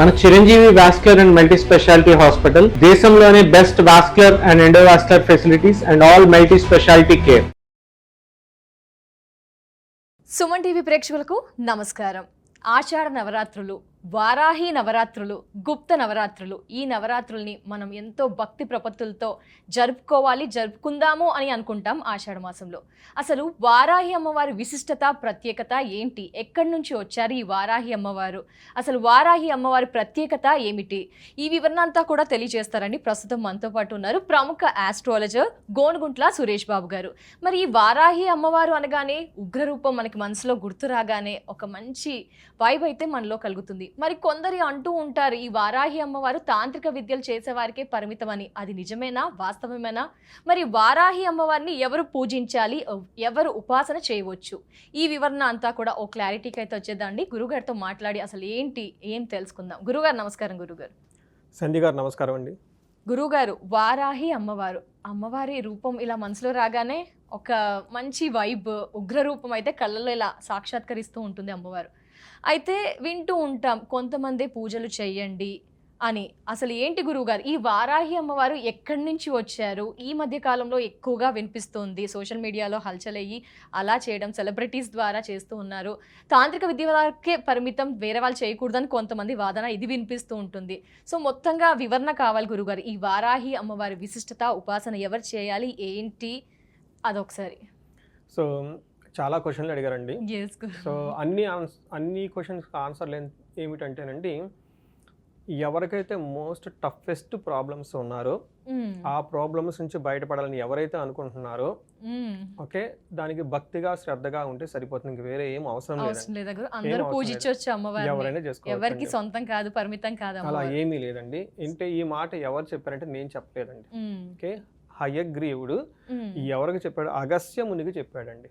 మన Chiranjeevi vascular and multi speciality hospital దేశంలోనే best vascular and endovascular facilities and all multi speciality care. Suman TV ప్రేక్షకులకు నమస్కారం. ఆషాఢ నవరాత్రులు, వారాహి నవరాత్రులు, గుప్త నవరాత్రులు, ఈ నవరాత్రుల్ని మనం ఎంతో భక్తి ప్రపత్తులతో జరుపుకుందాము అని అనుకుంటాం ఆషాఢ మాసంలో. అసలు వారాహి అమ్మవారి విశిష్టత, ప్రత్యేకత ఏంటి? ఎక్కడి నుంచి వచ్చారు ఈ వారాహి అమ్మవారు? అసలు వారాహి అమ్మవారి ప్రత్యేకత ఏమిటి? ఈ వివరణ అంతా కూడా తెలియజేస్తారని ప్రస్తుతం మనతో పాటు ఉన్నారు ప్రముఖ ఆస్ట్రాలజర్ గోనుగుంట్ల సురేష్ బాబు గారు. మరి ఈ వారాహి అమ్మవారు అనగానే ఉగ్రరూపం మనకి మనసులో గుర్తు రాగానే ఒక మంచి వైబ్ అయితే మనలో కలుగుతుంది. మరి కొందరు అంటూ ఉంటారు ఈ వారాహి అమ్మవారు తాంత్రిక విద్యలు చేసేవారికే పరిమితమని. అది నిజమేనా, వాస్తవమేనా? మరి వారాహి అమ్మవారిని ఎవరు పూజించాలి, ఎవరు ఉపాసన చేయవచ్చు? ఈ వివరణ అంతా కూడా ఓ క్లారిటీకి అయితే వచ్చేదండి. గురుగారితో మాట్లాడి అసలు ఏంటి ఏం తెలుసుకుందాం. గురుగారు నమస్కారం. గురుగారు సంధ్య గారు నమస్కారం అండి. గురుగారు, వారాహి అమ్మవారు, అమ్మవారి రూపం ఇలా మనసులో రాగానే ఒక మంచి వైబ్, ఉగ్ర రూపం అయితే కళ్ళలో ఇలా సాక్షాత్కరిస్తూ ఉంటుంది అమ్మవారు. అయితే వింటూ ఉంటాం కొంతమంది పూజలు చెయ్యండి అని. అసలు ఏంటి గురువుగారు ఈ వారాహి అమ్మవారు ఎక్కడి నుంచి వచ్చారు? ఈ మధ్య కాలంలో ఎక్కువగా వినిపిస్తుంది, సోషల్ మీడియాలో హల్చలయ్యి అలా చేయడం, సెలబ్రిటీస్ ద్వారా చేస్తూ ఉన్నారు. తాంత్రిక విద్య వరకే పరిమితం, వేరే వాళ్ళు చేయకూడదని కొంతమంది వాదన, ఇది వినిపిస్తూ ఉంటుంది. సో మొత్తంగా వివరణ కావాలి గురుగారు. ఈ వారాహి అమ్మవారి విశిష్టత, ఉపాసన ఎవరు చేయాలి, ఏంటి అదొకసారి. సో చాలా క్వశ్చన్లు అడిగారండి. సో అన్ని క్వశ్చన్స్ ఆన్సర్లు ఏమిటంటేనండి, ఎవరికైతే మోస్ట్ టఫెస్ట్ ప్రాబ్లమ్స్ ఉన్నారో ఆ ప్రాబ్లమ్స్ నుంచి బయటపడాలని ఎవరైతే అనుకుంటున్నారో ఓకే, దానికి భక్తిగా శ్రద్ధగా ఉంటే సరిపోతుంది. ఇంక వేరే ఏం అవసరం లేదు. అందరూ పూజించవచ్చు అమ్మవారిని, ఎవరైనా చేసుకోవచ్చు, ఎవరికి సొంతం కాదు, పరిమితం కాదు. అలా ఏమీ లేదండి. అంటే ఈ మాట ఎవరు చెప్పారంటే నేను చెప్పలేదండి. ఓకే, హయగ్రీవుడు ఎవరికి చెప్పాడు? అగస్త్య మునికి చెప్పాడండి.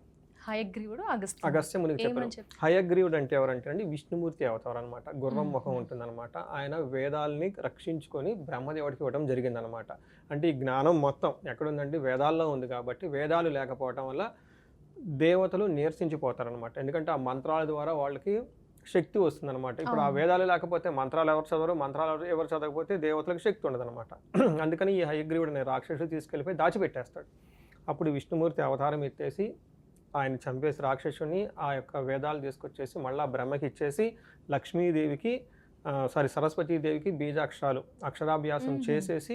అగస్త్య మునికి చెప్పాడు. హయగ్రీవుడు అంటే ఎవరంటే అండి విష్ణుమూర్తి అవతారం అనమాట. గుర్రం ముఖం ఉంటుంది అనమాట. ఆయన వేదాలని రక్షించుకొని బ్రహ్మదేవుడికి ఇవ్వడం జరిగింది అనమాట. అంటే ఈ జ్ఞానం మొత్తం ఎక్కడుందండి? వేదాల్లో ఉంది. కాబట్టి వేదాలు లేకపోవడం వల్ల దేవతలు నీరసించిపోతారనమాట. ఎందుకంటే ఆ మంత్రాల ద్వారా వాళ్ళకి శక్తి వస్తుంది అనమాట. ఇప్పుడు ఆ వేదాలు లేకపోతే మంత్రాలు ఎవరు చదవరు, మంత్రాలు ఎవరు చదవకపోతే దేవతలకు శక్తి ఉండదు అనమాట. అందుకని ఈ హయగ్రీవుడు అనే రాక్షసుడు తీసుకెళ్ళిపోయి దాచిపెట్టేస్తాడు. అప్పుడు విష్ణుమూర్తి అవతారం ఎత్తేసి ఆయన చంపేసి రాక్షసుని ఆ యొక్క వేదాలు తీసుకొచ్చేసి మళ్ళీ బ్రహ్మకి ఇచ్చేసి లక్ష్మీదేవికి సరస్వతీదేవికి అక్షరాభ్యాసం చేసేసి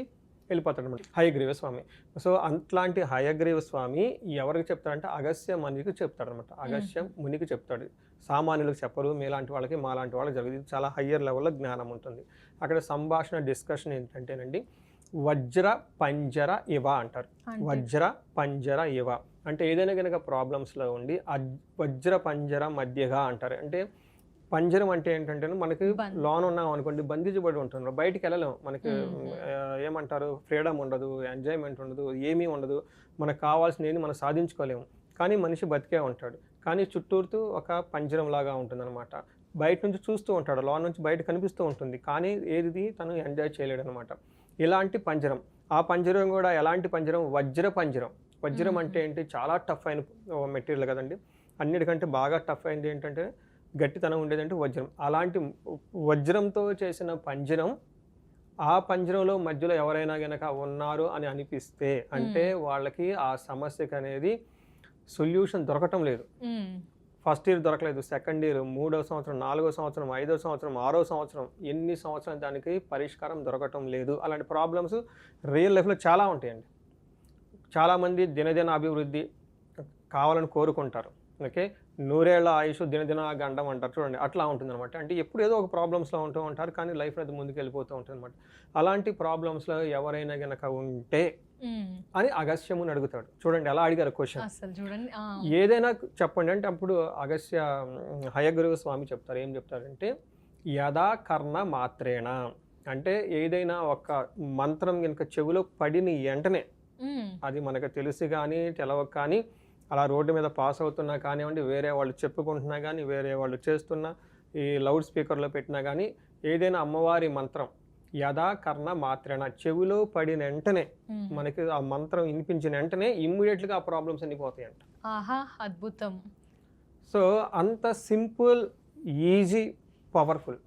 వెళ్ళిపోతాడు అనమాట హయగ్రీవ స్వామి. సో అట్లాంటి హయగ్రీవ స్వామి ఎవరికి చెప్తాడంటే అగస్త్య మునికి చెప్తాడు అనమాట. అగస్త్య మునికి చెప్తాడు. సామాన్యులకు చెప్పరు, మీలాంటి వాళ్ళకి మాలాంటి వాళ్ళకి జరుగుతుంది. చాలా హయ్యర్ లెవెల్లో జ్ఞానం ఉంటుంది. అక్కడ సంభాషణ డిస్కషన్ ఏంటంటేనండి, వజ్ర పంజర ఇవ అంటారు. వజ్ర పంజర ఇవ అంటే ఏదైనా కనుక ప్రాబ్లమ్స్లో ఉండి వజ్ర పంజర మధ్యగా అంటారు. అంటే పంజరం అంటే ఏంటంటే మనకి లోన్ ఉన్నాం అనుకోండి, బంధించబడి ఉంటున్నాం, బయటికి వెళ్ళలేము. మనకి ఏమంటారు, ఫ్రీడమ్ ఉండదు, ఎంజాయ్మెంట్ ఉండదు, ఏమీ ఉండదు. మనకు కావాల్సిన ఏది మనం సాధించుకోలేము. కానీ మనిషి బతికే ఉంటాడు. కానీ చుట్టూరుతూ ఒక పంజరం లాగా ఉంటుందన్నమాట. బయట నుంచి చూస్తూ ఉంటాడు, లోన్ నుంచి బయట కనిపిస్తూ ఉంటుంది, కానీ ఏది తను ఎంజాయ్ చేయలేడు అనమాట. ఇలాంటి పంజరం. ఆ పంజరం కూడా ఎలాంటి పంజరం? వజ్ర పంజరం. వజ్రం అంటే ఏంటి? చాలా టఫ్ అయిన మెటీరియల్ కదండి. అన్నిటికంటే బాగా టఫ్ అయింది ఏంటంటే గట్టితనం ఉండేదంటే వజ్రం. అలాంటి వజ్రంతో చేసిన పంజరం, ఆ పంజరంలో మధ్యలో ఎవరైనా గనక ఉన్నారు అని అనిపిస్తే అంటే వాళ్ళకి ఆ సమస్యకి అనేది సొల్యూషన్ దొరకటం లేదు. ఫస్ట్ ఇయర్ దొరకలేదు, సెకండ్ ఇయర్, 3వ సంవత్సరం, 4వ సంవత్సరం, 5వ సంవత్సరం, 6వ సంవత్సరం, ఎన్ని సంవత్సరాలు దానికి పరిష్కారం దొరకటం లేదు. అలాంటి ప్రాబ్లమ్స్ రియల్ లైఫ్లో చాలా ఉంటాయండి. చాలామంది దినదిన అభివృద్ధి కావాలని కోరుకుంటారు. ఓకే, 100 ఏళ్ల ఆయుష్ దినదిన గండం అంటారు చూడండి, అట్లా ఉంటుంది అనమాట. అంటే ఎప్పుడు ఏదో ఒక ప్రాబ్లమ్స్లో ఉంటూ ఉంటారు, కానీ లైఫ్ అనేది ముందుకు వెళ్ళిపోతూ ఉంటుంది అనమాట. అలాంటి ప్రాబ్లమ్స్లో ఎవరైనా గనక ఉంటే అని అగస్త్యముని అడుగుతాడు. చూడండి ఎలా అడిగారు క్వశ్చన్. ఏదైనా చెప్పండి అంటే అప్పుడు హయగ్రీవ స్వామి చెప్తారు. ఏం చెప్తారంటే యదా కర్ణ మాత్రేణ అంటే ఏదైనా ఒక మంత్రం కనుక చెవిలో పడిన వెంటనే, అది మనకు తెలిసి కానీ తెలవక కానీ అలా రోడ్డు మీద పాస్ అవుతున్నా కానివ్వండి, వేరే వాళ్ళు చెప్పుకుంటున్నా కానీ, వేరే వాళ్ళు చేస్తున్నా, ఈ లౌడ్ స్పీకర్లో పెట్టినా కానీ, ఏదైనా అమ్మవారి మంత్రం యదా కర్ణ మాత్రేణ చెవిలో పడిన వెంటనే మనకి ఆ మంత్రం వినిపించిన వెంటనే ఇమ్మీడియట్గా ఆ ప్రాబ్లమ్స్ అన్ని పోతాయంట. అద్భుతం. సో అంత simple, easy, powerful.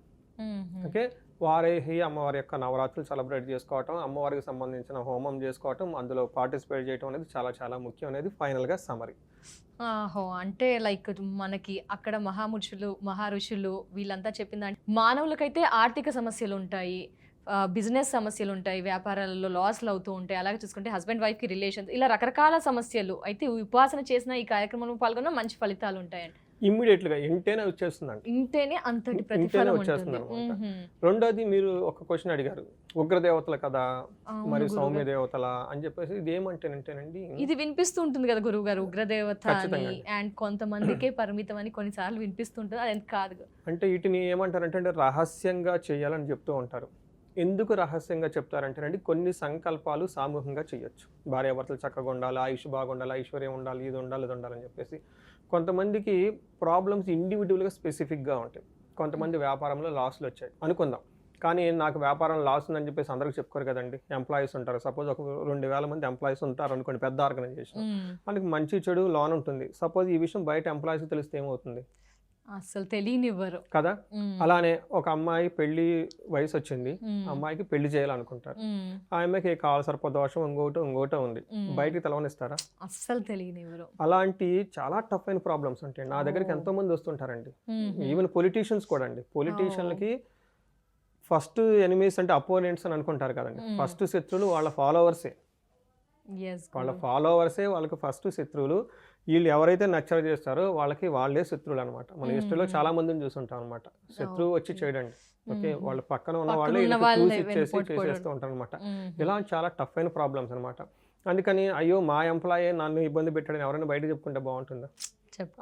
Okay, Varahi అమ్మవారి యొక్క నవరాత్రులు సెలబ్రేట్ చేసుకోవటం, అమ్మవారికి సంబంధించిన హోమం చేసుకోవటం, అందులో పార్టిసిపేట్ చేయడం అనేది చాలా చాలా ముఖ్యం అనేది ఫైనల్గా సమరీ. అంటే లైక్ మనకి అక్కడ మహారుషులు వీళ్ళంతా చెప్పింది మానవులకైతే ఆర్థిక సమస్యలు ఉంటాయి, బిజినెస్ సమస్యలు ఉంటాయి, వ్యాపారాలలో లాస్లు అవుతూ ఉంటాయి, అలాగే చూసుకుంటే హస్బెండ్ వైఫ్కి రిలేషన్స్, ఇలా రకరకాల సమస్యలు అయితే ఉపాసన చేసిన ఈ కార్యక్రమంలో పాల్గొన్న మంచి ఫలితాలు ఉంటాయండి. ఇమ్మీడియట్గా ఇంటేనే వచ్చేస్తుందండి, ఇంటేనే అంతటి ప్రతిఫలం వచ్చేస్తుంది అనమాట. రెండోది మీరు ఒక క్వశ్చన్ అడిగారు, ఉగ్రదేవతల కదా మరి సౌమ్య దేవతల అని చెప్పేసి ఇది ఏమంటేనంటేనండి, ఇది వినిపిస్తూ ఉంటుంది కదా గురువు గారు, ఉగ్రదేవత అని అండ్ కొంతమందికే పరిమితం అని కొన్నిసార్లు వినిపిస్తుంటుంది, అది కాదు. అంటే వీటిని ఏమంటారంటే రహస్యంగా చేయాలని చెప్తూ ఉంటారు. ఎందుకు రహస్యంగా చెప్తారంటేనండి, కొన్ని సంకల్పాలు సామూహికంగా చేయొచ్చు. భార్యాభర్తలు చక్కగా ఉండాలి, ఆయుష్ బాగుండాలి, ఐశ్వర్యం ఉండాలి, ఇది ఉండాలి ఇది ఉండాలని చెప్పేసి. కొంతమందికి ప్రాబ్లమ్స్ ఇండివిజువల్గా స్పెసిఫిక్గా ఉంటాయి. కొంతమంది వ్యాపారంలో లాస్లు వచ్చాయి అనుకుందాం, కానీ నాకు వ్యాపారం లాస్ ఉందని చెప్పేసి అందరికి చెప్పుకోరు కదండి. ఎంప్లాయీస్ ఉంటారు, సపోజ్ ఒక 2000 మంది ఎంప్లాయీస్ ఉంటారు అనుకోండి, పెద్ద ఆర్గనైజేషన్, మనకి మంచి చెడు లోన్ ఉంటుంది. సపోజ్ ఈ విషయం బయట ఎంప్లాయీస్కి తెలిస్తే ఏమవుతుంది, అసలు తెలియనివ్వరు కదా. అలానే ఒక అమ్మాయి పెళ్లి వయసు వచ్చింది, అమ్మాయికి పెళ్లి చేయాలనుకుంటారు, ఆ అమ్మాయికి కాల సర్పదోషం ఇంకోటో ఉంది, బయటికి తెలవనిస్తారా, అస్సలు తెలియనివ్వరు. అలాంటి చాలా టఫ్ అయిన ప్రాబ్లమ్స్ ఉంటాయి. నా దగ్గరికి ఎంతో మంది వస్తుంటారండి, ఈవెన్ పొలిటీషియన్స్ కూడా అండి. పొలిటీషియన్లకి ఫస్ట్ ఎనిమీస్ అంటే అపోనెంట్స్ అని అనుకుంటారు కదండి, ఫస్ట్ శత్రువులు వాళ్ళ ఫాలోవర్సే. వాళ్ళకి ఫస్ట్ శత్రువులు. వీళ్ళు ఎవరైతే నచ్చరు చేస్తారో వాళ్ళకి వాళ్ళే శత్రువులు అనమాట. మన హిస్టరీలో చాలా మందిని చూసుంటాం అనమాట. శత్రువు వచ్చి చేయడండి, ఓకే, వాళ్ళ పక్కన ఉన్న వాళ్ళే చేసేస్తూ ఉంటారు అనమాట. ఇలా చాలా టఫ్ అయిన ప్రాబ్లమ్స్ అనమాట. అందుకని అయ్యో మా ఎంప్లాయే నన్ను ఇబ్బంది పెట్టాడని ఎవరైనా బయట చెప్పుకుంటే బాగుంటుందా?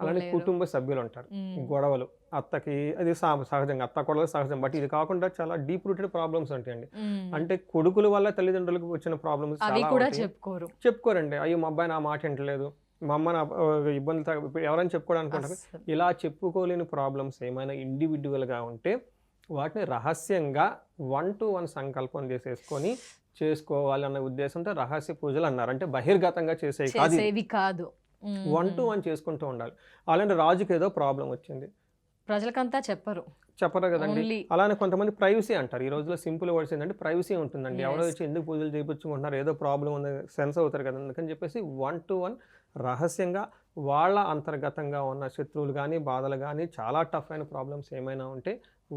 అలానే కుటుంబ సభ్యులు ఉంటారు, గొడవలు, అత్తకి అది సహజంగా, అత్త కొడవలు సహజం. బట్ ఇది కాకుండా చాలా డీప్ రూటెడ్ ప్రాబ్లమ్స్ ఉంటాయండి. అంటే కొడుకుల వల్ల తల్లిదండ్రులకు వచ్చిన ప్రాబ్లమ్స్ చెప్పుకోరండి. అయ్యో మా అబ్బాయి నా మాట వింటలేదు, మా అమ్మ నా ఇబ్బంది ఎవరైనా చెప్పుకోవడానికి ఉంటారు. ఇలా చెప్పుకోలేని ప్రాబ్లమ్స్ ఏమైనా ఇండివిజువల్గా ఉంటే వాటిని రహస్యంగా 1-to-1 సంకల్పం చేసేసుకొని చేసుకోవాలి అన్న ఉద్దేశంతో రహస్య పూజలు అన్నారు. అంటే బహిర్గతంగా చేసేవి కాదు, 1-to-1 చేసుకుంటూ ఉండాలి. అలాంటి రాజుకి ఏదో ప్రాబ్లం వచ్చింది, ప్రజలకంతా చెప్పరు కదండి. అలానే కొంతమంది ప్రైవసీ అంటారు. ఈ రోజులో సింపుల్ వర్డ్స్ ఏంటంటే ప్రైవసీ ఉంటుందండి. ఎవరో వచ్చి ఎందుకు పూజలు చేయించుకుంటున్నారు, ఏదో ప్రాబ్లం ఉంది సెన్స్ అవుతారు కదా, అందుకని చెప్పేసి 1-to-1 రహస్యంగా వాళ్ళ అంతర్గతంగా ఉన్న శత్రువులు కానీ బాధలు కానీ చాలా టఫ్ అయిన ప్రాబ్లమ్స్ ఏమైనా ఉంటే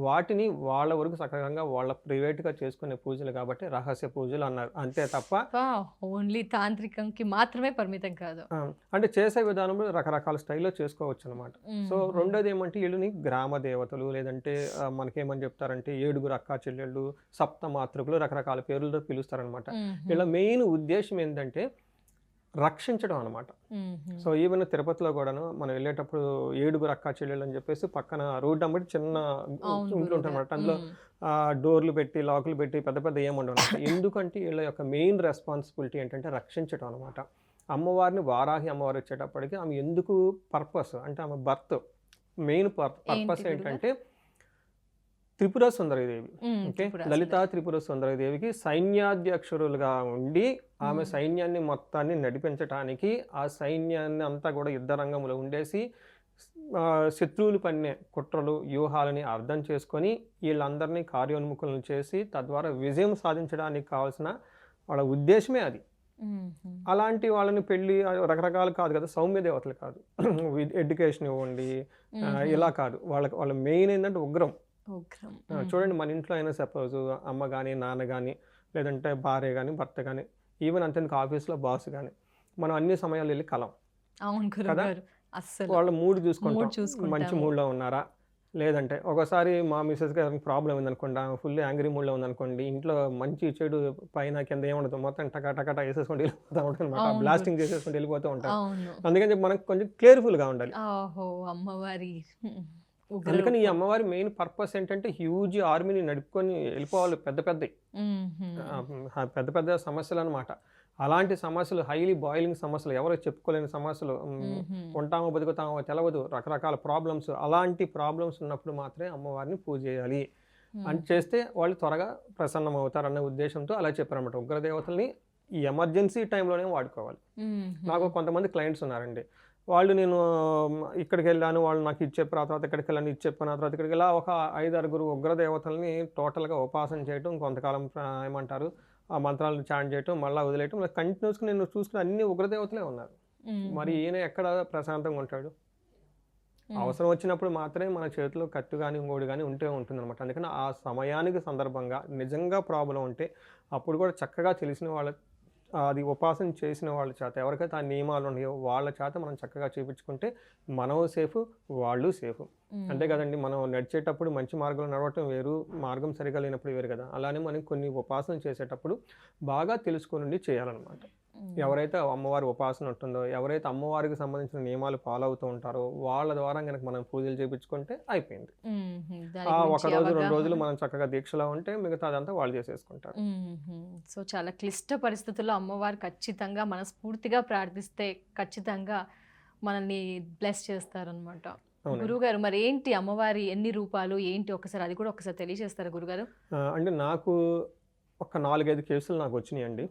వాటిని వాళ్ళ వరకు సక్రమంగా వాళ్ళ ప్రైవేట్గా చేసుకునే పూజలు కాబట్టి రహస్య పూజలు అన్నారు. అంతే తప్ప ఓన్లీ తాంత్రికంకి మాత్రమే పరిమితం కాదు. అంటే చేసే విధానంలో రకరకాల స్టైల్లో చేసుకోవచ్చు అనమాట. సో రెండోది ఏమంటే వీళ్ళని గ్రామ దేవతలు, లేదంటే మనకేమని చెప్తారంటే 7 అక్కా చెల్లెళ్ళు, సప్తమాతృకులు, రకరకాల పేర్లతో పిలుస్తారనమాట. వీళ్ళ మెయిన్ ఉద్దేశం ఏంటంటే రక్షించడం అనమాట. సో ఈవెన్ తిరుపతిలో కూడాను మనం వెళ్ళేటప్పుడు 7 అక్కా చెల్లెళ్ళు అని చెప్పేసి పక్కన రోడ్డు అమ్మటి చిన్న ఇంట్లో ఉంటారన్నమాట. అందులో డోర్లు పెట్టి లాకులు పెట్టి పెద్ద పెద్ద ఏముండవు. ఎందుకంటే వీళ్ళ యొక్క మెయిన్ రెస్పాన్సిబిలిటీ ఏంటంటే రక్షించడం అనమాట. అమ్మవారిని వారాహి అమ్మవారు వచ్చేటప్పటికి ఆమె ఎందుకు పర్పస్ అంటే ఆమె బర్త్ మెయిన్ పర్పస్ ఏంటంటే త్రిపుర సుందరీదేవి, ఓకే, లలితా త్రిపుర సుందరీదేవికి సైన్యాధ్యక్షులుగా ఉండి ఆమె సైన్యాన్ని మొత్తాన్ని నడిపించడానికి ఆ సైన్యాన్ని అంతా కూడా యుద్ధ రంగంలో ఉండేసి శత్రువులు పన్నే కుట్రలు వ్యూహాలని అర్థం చేసుకొని వీళ్ళందరినీ కార్యోన్ముఖులను చేసి తద్వారా విజయం సాధించడానికి కావాల్సిన వాళ్ళ ఉద్దేశమే అది. అలాంటి వాళ్ళని పెళ్ళి రకరకాలు కాదు కదా, సౌమ్య దేవతలు కాదు, ఎడ్యుకేషన్ ఇవ్వండి ఇలా కాదు. వాళ్ళ మెయిన్ ఏంటంటే ఉగ్రం. చూడండి మన ఇంట్లో అయినా సపోజ్ అమ్మ కానీ నాన్న కానీ లేదంటే భార్య కానీ భర్త కానీ ఈవెన్ అంతేందుకు ఆఫీస్లో బాస్ కానీ మనం అన్ని సమయాలు వెళ్ళి కలం కదా, వాళ్ళ మూడ్ చూసుకుంటాం, మంచి మూడ్లో ఉన్నారా లేదంటే. ఒకసారి మా మిస్సెస్ గారికి ప్రాబ్లం ఉందనుకోండి, ఆమె ఫుల్ యాంగ్రీ మూడ్లో ఉందనుకోండి, ఇంట్లో మంచి చెడు పైన కింద ఏముండదు మొత్తం టకా వేసేసుకుంటూ వెళ్ళిపోతూ ఉంటుంది అనమాట, బ్లాస్టింగ్ చేసేసుకుంటూ వెళ్ళిపోతూ ఉంటాం. అందుకని చెప్పి మనకు కొంచెం కేర్ఫుల్గా ఉండాలి. అందుకని ఈ అమ్మవారి మెయిన్ పర్పస్ ఏంటంటే హ్యూజ్ ఆర్మీని నడుపుకొని వెళ్ళిపోవాలి, పెద్ద పెద్ద సమస్యలు అనమాట. అలాంటి సమస్యలు హైలీ బాయిలింగ్ సమస్యలు, ఎవరో చెప్పుకోలేని సమస్యలు, ఉంటామో బతుకుతామో తెలవదు, రకరకాల ప్రాబ్లమ్స్, అలాంటి ప్రాబ్లమ్స్ ఉన్నప్పుడు మాత్రమే అమ్మవారిని పూజ చేయాలి అని చేస్తే వాళ్ళు త్వరగా ప్రసన్నం అవుతారన్న ఉద్దేశంతో అలా చెప్పారన్నమాట. ఉగ్రదేవతల్ని ఈ ఎమర్జెన్సీ టైంలోనే వాడుకోవాలి. నాకు కొంతమంది క్లయింట్స్ ఉన్నారండి, వాళ్ళు నేను ఇక్కడికి వెళ్ళాను, వాళ్ళు నాకు ఇది చెప్పారు, ఆ తర్వాత ఇక్కడికి వెళ్ళాను, ఇది చెప్పాను, ఆ తర్వాత ఇక్కడికి వెళ్ళా, ఒక 5-6 ఉగ్రదేవతల్ని టోటల్గా ఉపాసన చేయటం, కొంతకాలం ఏమంటారు ఆ మంత్రాలను చాంట్ చేయటం, మళ్ళీ వదిలేయటం, కంటిన్యూస్గా నేను చూసుకున్న అన్ని ఉగ్రదేవతలే ఉన్నారు. మరి ఈయన ఎక్కడ ప్రశాంతంగా ఉంటాడు? అవసరం వచ్చినప్పుడు మాత్రమే మన చేతిలో కత్తి కానీ ఇంకోటి కానీ ఉంటే ఉంటుంది అనమాట. అందుకని ఆ సమయానికి సందర్భంగా నిజంగా ప్రాబ్లం ఉంటే అప్పుడు కూడా చక్కగా తెలిసిన వాళ్ళ అది ఉపాసన చేసిన వాళ్ళ చేత, ఎవరికైతే ఆ నియమాలు ఉన్నాయో వాళ్ళ చేత మనం చక్కగా చూపించుకుంటే మనం సేఫ్, వాళ్ళు సేఫ్. అంతే కదండి, మనం నడిచేటప్పుడు మంచి మార్గంలో నడవటం వేరు, మార్గం సరిగా లేనప్పుడు వేరు కదా. అలానే మనం కొన్ని ఉపాసన చేసేటప్పుడు బాగా తెలుసుకుని చేయాలన్నమాట. ఎవరైతే అమ్మవారి ఉపాసన ఉంటుందో, ఎవరైతే అమ్మవారికి సంబంధించిన నియమాలు ఫాలో అవుతూ ఉంటారో వాళ్ళ ద్వారా కనుక మనం పూజలు చేయించుకుంటే అయిపోయింది. ఆ 1 రోజు 2 రోజులు మనం చక్కగా దీక్షలో ఉంటే మిగతా అదంతా వాళ్ళు చేసేసుకుంటారు. సో చాలా క్లిష్ట పరిస్థితుల్లో అమ్మవారు ఖచ్చితంగా మనస్ఫూర్తిగా ప్రార్థిస్తే ఖచ్చితంగా మనల్ని బ్లెస్ చేస్తారనమాట. గురుగారు మరి ఏంటి అమ్మవారి ఎన్ని రూపాలు ఏంటి, ఒకసారి అది కూడా ఒకసారి తెలియజేస్తారా గురుగారు? అంటే నాకు ఒక 4-5 కేసులు నాకు వచ్చినాయండి,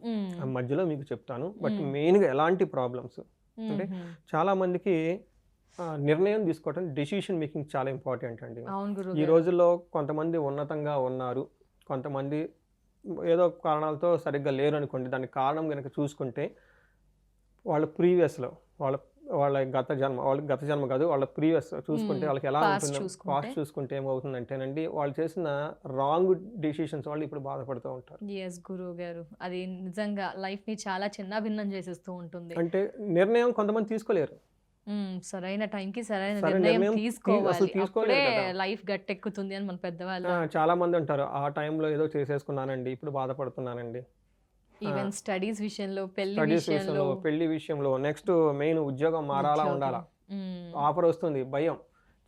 మధ్యలో మీకు చెప్తాను. బట్ మెయిన్గా ఎలాంటి ప్రాబ్లమ్స్ అంటే చాలా మందికి నిర్ణయం తీసుకోవటం, డెసిషన్ మేకింగ్ చాలా ఇంపార్టెంట్ అండి. ఈ రోజుల్లో కొంతమంది ఉన్నతంగా ఉన్నారు, కొంతమంది ఏదో కారణాలతో సరిగ్గా లేరు అనుకోండి. దానికి కారణం కనుక చూసుకుంటే వాళ్ళ ప్రీవియస్లో వాళ్ళ గత జన్మ కాదు, వాళ్ళ ప్రీవియస్ చూసుకుంటే వాళ్ళకి ఎలా ఉంటుంది, పాస్ట్ చూసుకుంటే ఏమవుతుందంటేనండి, వాళ్ళు చేసిన రాంగ్ డెసిషన్స్ వాళ్ళు ఇప్పుడు బాధపడుతూ ఉంటారు. ఎస్ గురువు గారు, అది నిజంగా లైఫ్ ని చాలా చిన్న భిన్నం చేసేస్తూ ఉంటుంది. అంటే నిర్ణయం కొంతమంది తీసుకోలేరు, సరైన టైంకి సరైన నిర్ణయం తీసుకోవాలి, లైఫ్ గట్టెక్కుతుంది అని మన పెద్దవాళ్ళు చాలా మంది ఉంటారు. ఆ టైంలో ఏదో చేసేసుకున్నానండి, ఇప్పుడు బాధపడుతున్నానండి. ఈవెన్ స్టడీస్ విషయంలో, పెళ్లి విషయంలో, నెక్స్ట్ మెయిన్ ఉద్యోగం మారాలా ఉండాలా, ఆఫర్ వస్తుంది, భయం.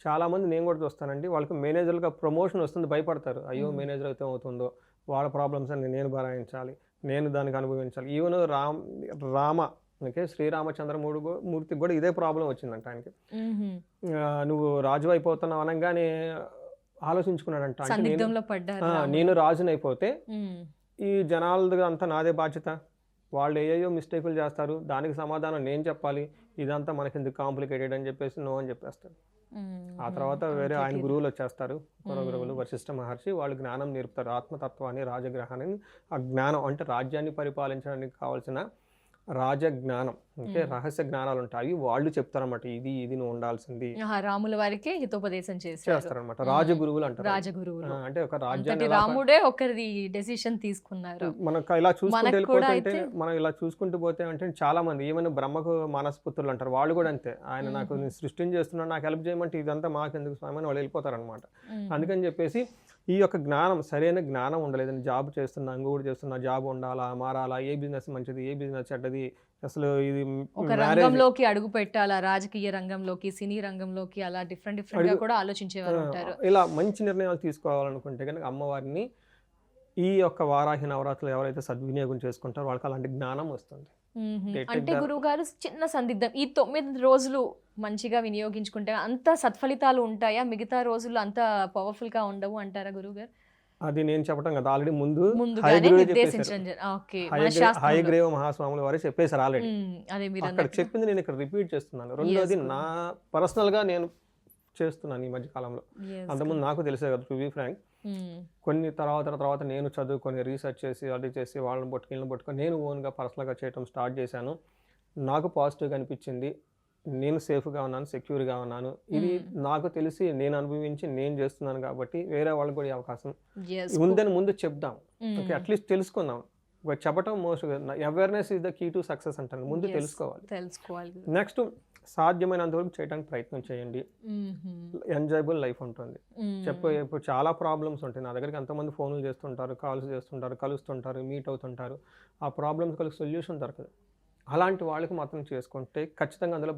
చాలా మంది నేను కూడా చూస్తానండి, వాళ్ళకి మేనేజర్గా ప్రమోషన్ వస్తుంది, భయపడతారు. అయ్యో మేనేజర్ అయితే అవుతుందో, వాళ్ళ ప్రాబ్లమ్స్ అన్ని నేను భరాయించాలి, నేను దానికి అనుభవించాలి. ఈవెన్ శ్రీరామచంద్రమూర్తికి కూడా ఇదే ప్రాబ్లం వచ్చిందంట. ఆయనకి నువ్వు రాజు అయిపోతున్నావు అనగానే ఆలోచించుకున్నాడంట, నేను రాజునైపోతే ఈ జనాలది అంతా నాదే బాధ్యత, వాళ్ళు ఏయో మిస్టేకులు చేస్తారు, దానికి సమాధానం నేను చెప్పాలి, ఇదంతా మనకి ఎందుకు కాంప్లికేటెడ్ అని చెప్పేసి నో అని చెప్పేస్తాడు. ఆ తర్వాత వేరే ఆయన గురువులు వచ్చేస్తారు, గురువులు వశిష్ఠ మహర్షి, వాళ్ళు జ్ఞానం నేర్పుతారు, ఆత్మతత్వాన్ని, రాజగ్రహాన్ని. ఆ జ్ఞానం అంటే రాజ్యాన్ని పరిపాలించడానికి కావాల్సిన రాజజ్ఞానం, అంటే రహస్య జ్ఞానాలు ఉంటాయి, వాళ్ళు చెప్తారన్నమాట, ఇది నువ్వు ఉండాల్సింది. రాముల వారికి హితోపదేశం చేస్తారన్నమాట. రాజగురువులు అంటారు. రాజగురువులు అంటే ఒక రాజ్యాన్ని రాముడే ఒకరి డెసిషన్ తీసుకున్నారు. మనకు ఇలా చూసుకుంటూ వెళ్ళిపోతే, మనం ఇలా చూసుకుంటూ పోతే అంటే చాలా మంది ఏమైనా బ్రహ్మకు మానసపుత్రులు అంటారు, వాళ్ళు కూడా అంతే. ఆయన నాకు సృష్టిని చేస్తున్నాడు, నాకు హెల్ప్ చేయమంటే ఇదంతా మాకెందుకు స్వామి అని వాళ్ళు వెళ్ళిపోతారనమాట. అందుకని చెప్పేసి ఈ యొక్క జ్ఞానం, సరైన జ్ఞానం ఉండలేదని, జాబ్ చేస్తున్నా, ఇంకోటి చేస్తున్నా, జాబ్ ఉండాలా మారాలా, ఏ బిజినెస్ మంచిది, ఏ బిజినెస్ చెడ్డది, అసలు ఇది ఒక రంగంలోకి అడుగు పెట్టాలా, రాజకీయ రంగంలోకి, సినీ రంగంలోకి, అలా డిఫరెంట్ గా కూడా ఆలోచించేవారు ఉంటారు. ఇలా మంచి నిర్ణయాలు తీసుకోవాలనుకుంటే కనుక అమ్మవారిని ఈ యొక్క వారాహి నవరాత్రులు ఎవరైతే సద్వినియోగం చేసుకుంటారో వాళ్ళకి అలాంటి జ్ఞానం వస్తుంది. అంటే గురువు గారు చిన్న సందిగ్ధం, ఈ 9 రోజులు మంచిగా వినియోగించుకుంటే అంత సత్ఫలితాలు ఉంటాయా, మిగతా రోజులు అంత పవర్ఫుల్ గా ఉండవు అంటారా గురువు గారు? అది నేను చెప్పడం కదా, ఆల్రెడీ ముందు హయగ్రీవ మహాస్వాముల వారు చెప్పేశారు ఆల్రెడీ. అక్కడ చెప్పింది నేను ఇక్కడ రిపీట్ చేస్తున్నాను. రెండోది నా పర్సనల్ గా నేను చేస్తున్నాను ఈ మధ్య కాలంలో. అంతకుముందు నాకు తెలిసే కదా, టు బి ఫ్రాంక్, కొన్ని తర్వాత నేను చదువుకొని రీసెర్చ్ చేసి అది చేసి వాళ్ళని పట్టుకొని నేను ఓన్గా పర్సనల్గా చేయడం స్టార్ట్ చేశాను. నాకు పాజిటివ్గా అనిపించింది, నేను సేఫ్గా ఉన్నాను, సెక్యూర్గా ఉన్నాను. ఇది నాకు తెలిసి నేను అనుభవించి నేను చేస్తున్నాను కాబట్టి వేరే వాళ్ళకి కూడా అవకాశం ఉందని ముందు చెప్దాం. ఓకే, అట్లీస్ట్ తెలుసుకుందాం. చెప్పటం most awareness is the key to success అంటాను. ముందు తెలుసుకోవాలి. నెక్స్ట్ సాధ్యమైనంత వరకు చేయడానికి ప్రయత్నం చేయండి, ఎంజాయబుల్ లైఫ్ ఉంటుంది. ఇప్పుడు చాలా ప్రాబ్లమ్స్ ఉంటాయి. నా దగ్గరికి ఎంతమంది ఫోన్లు చేస్తుంటారు, కాల్స్ చేస్తుంటారు, కలుస్తుంటారు, మీట్ అవుతుంటారు. ఆ ప్రాబ్లమ్స్ కలిసి సొల్యూషన్ దొరకదు. అలాంటి వాళ్ళకి మాత్రం చేసుకుంటే ఖచ్చితంగా అందులో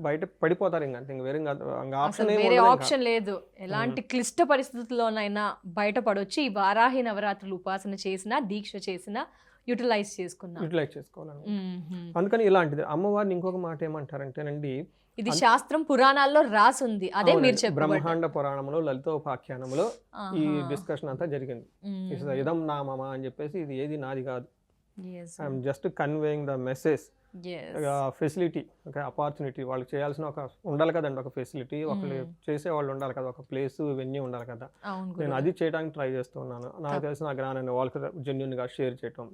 బయట పడిపోతారు. వేరే ఆప్షన్ లేదు. ఎలాంటి క్లిష్ట పరిస్థితుల్లోనైనా బయటపడొచ్చు. ఈ వారాహి నవరాత్రులు ఉపాసన చేసినా, దీక్ష చేసినా యూటిలైజ్ చేసుకోవాలని. అందుకని ఇలాంటిది అమ్మవారిని ఇంకొక మాట ఏమంటారంటేనండి, ఇది శాస్త్రం పురాణాల్లో రాసి ఉంది, అదే మీరు చెప్పారు. బ్రహ్మాండ పురాణంలో లలితోపాఖ్యానంలో ఈ డిస్కషన్ అంతా జరిగింది. ఇదం నా మమ అని చెప్పేసి, ఇది ఏది నాది కాదు, I'm just conveying the message, facility, ఒక ఆపర్చునిటీ. వాళ్ళకి చేయాల్సిన ఒక ఉండాలి కదండి, ఒక ఫెసిలిటీ, ఒకళ్ళు చేసేవాళ్ళు ఉండాలి కదా, ఒక ప్లేస్ వెన్యూ ఉండాలి కదా. నేను అది చేయడానికి ట్రై చేస్తున్నాను. నాకు తెలిసిన ఆ జ్ఞానాన్ని వాళ్ళకి జెన్యున్గా షేర్ చేయటం,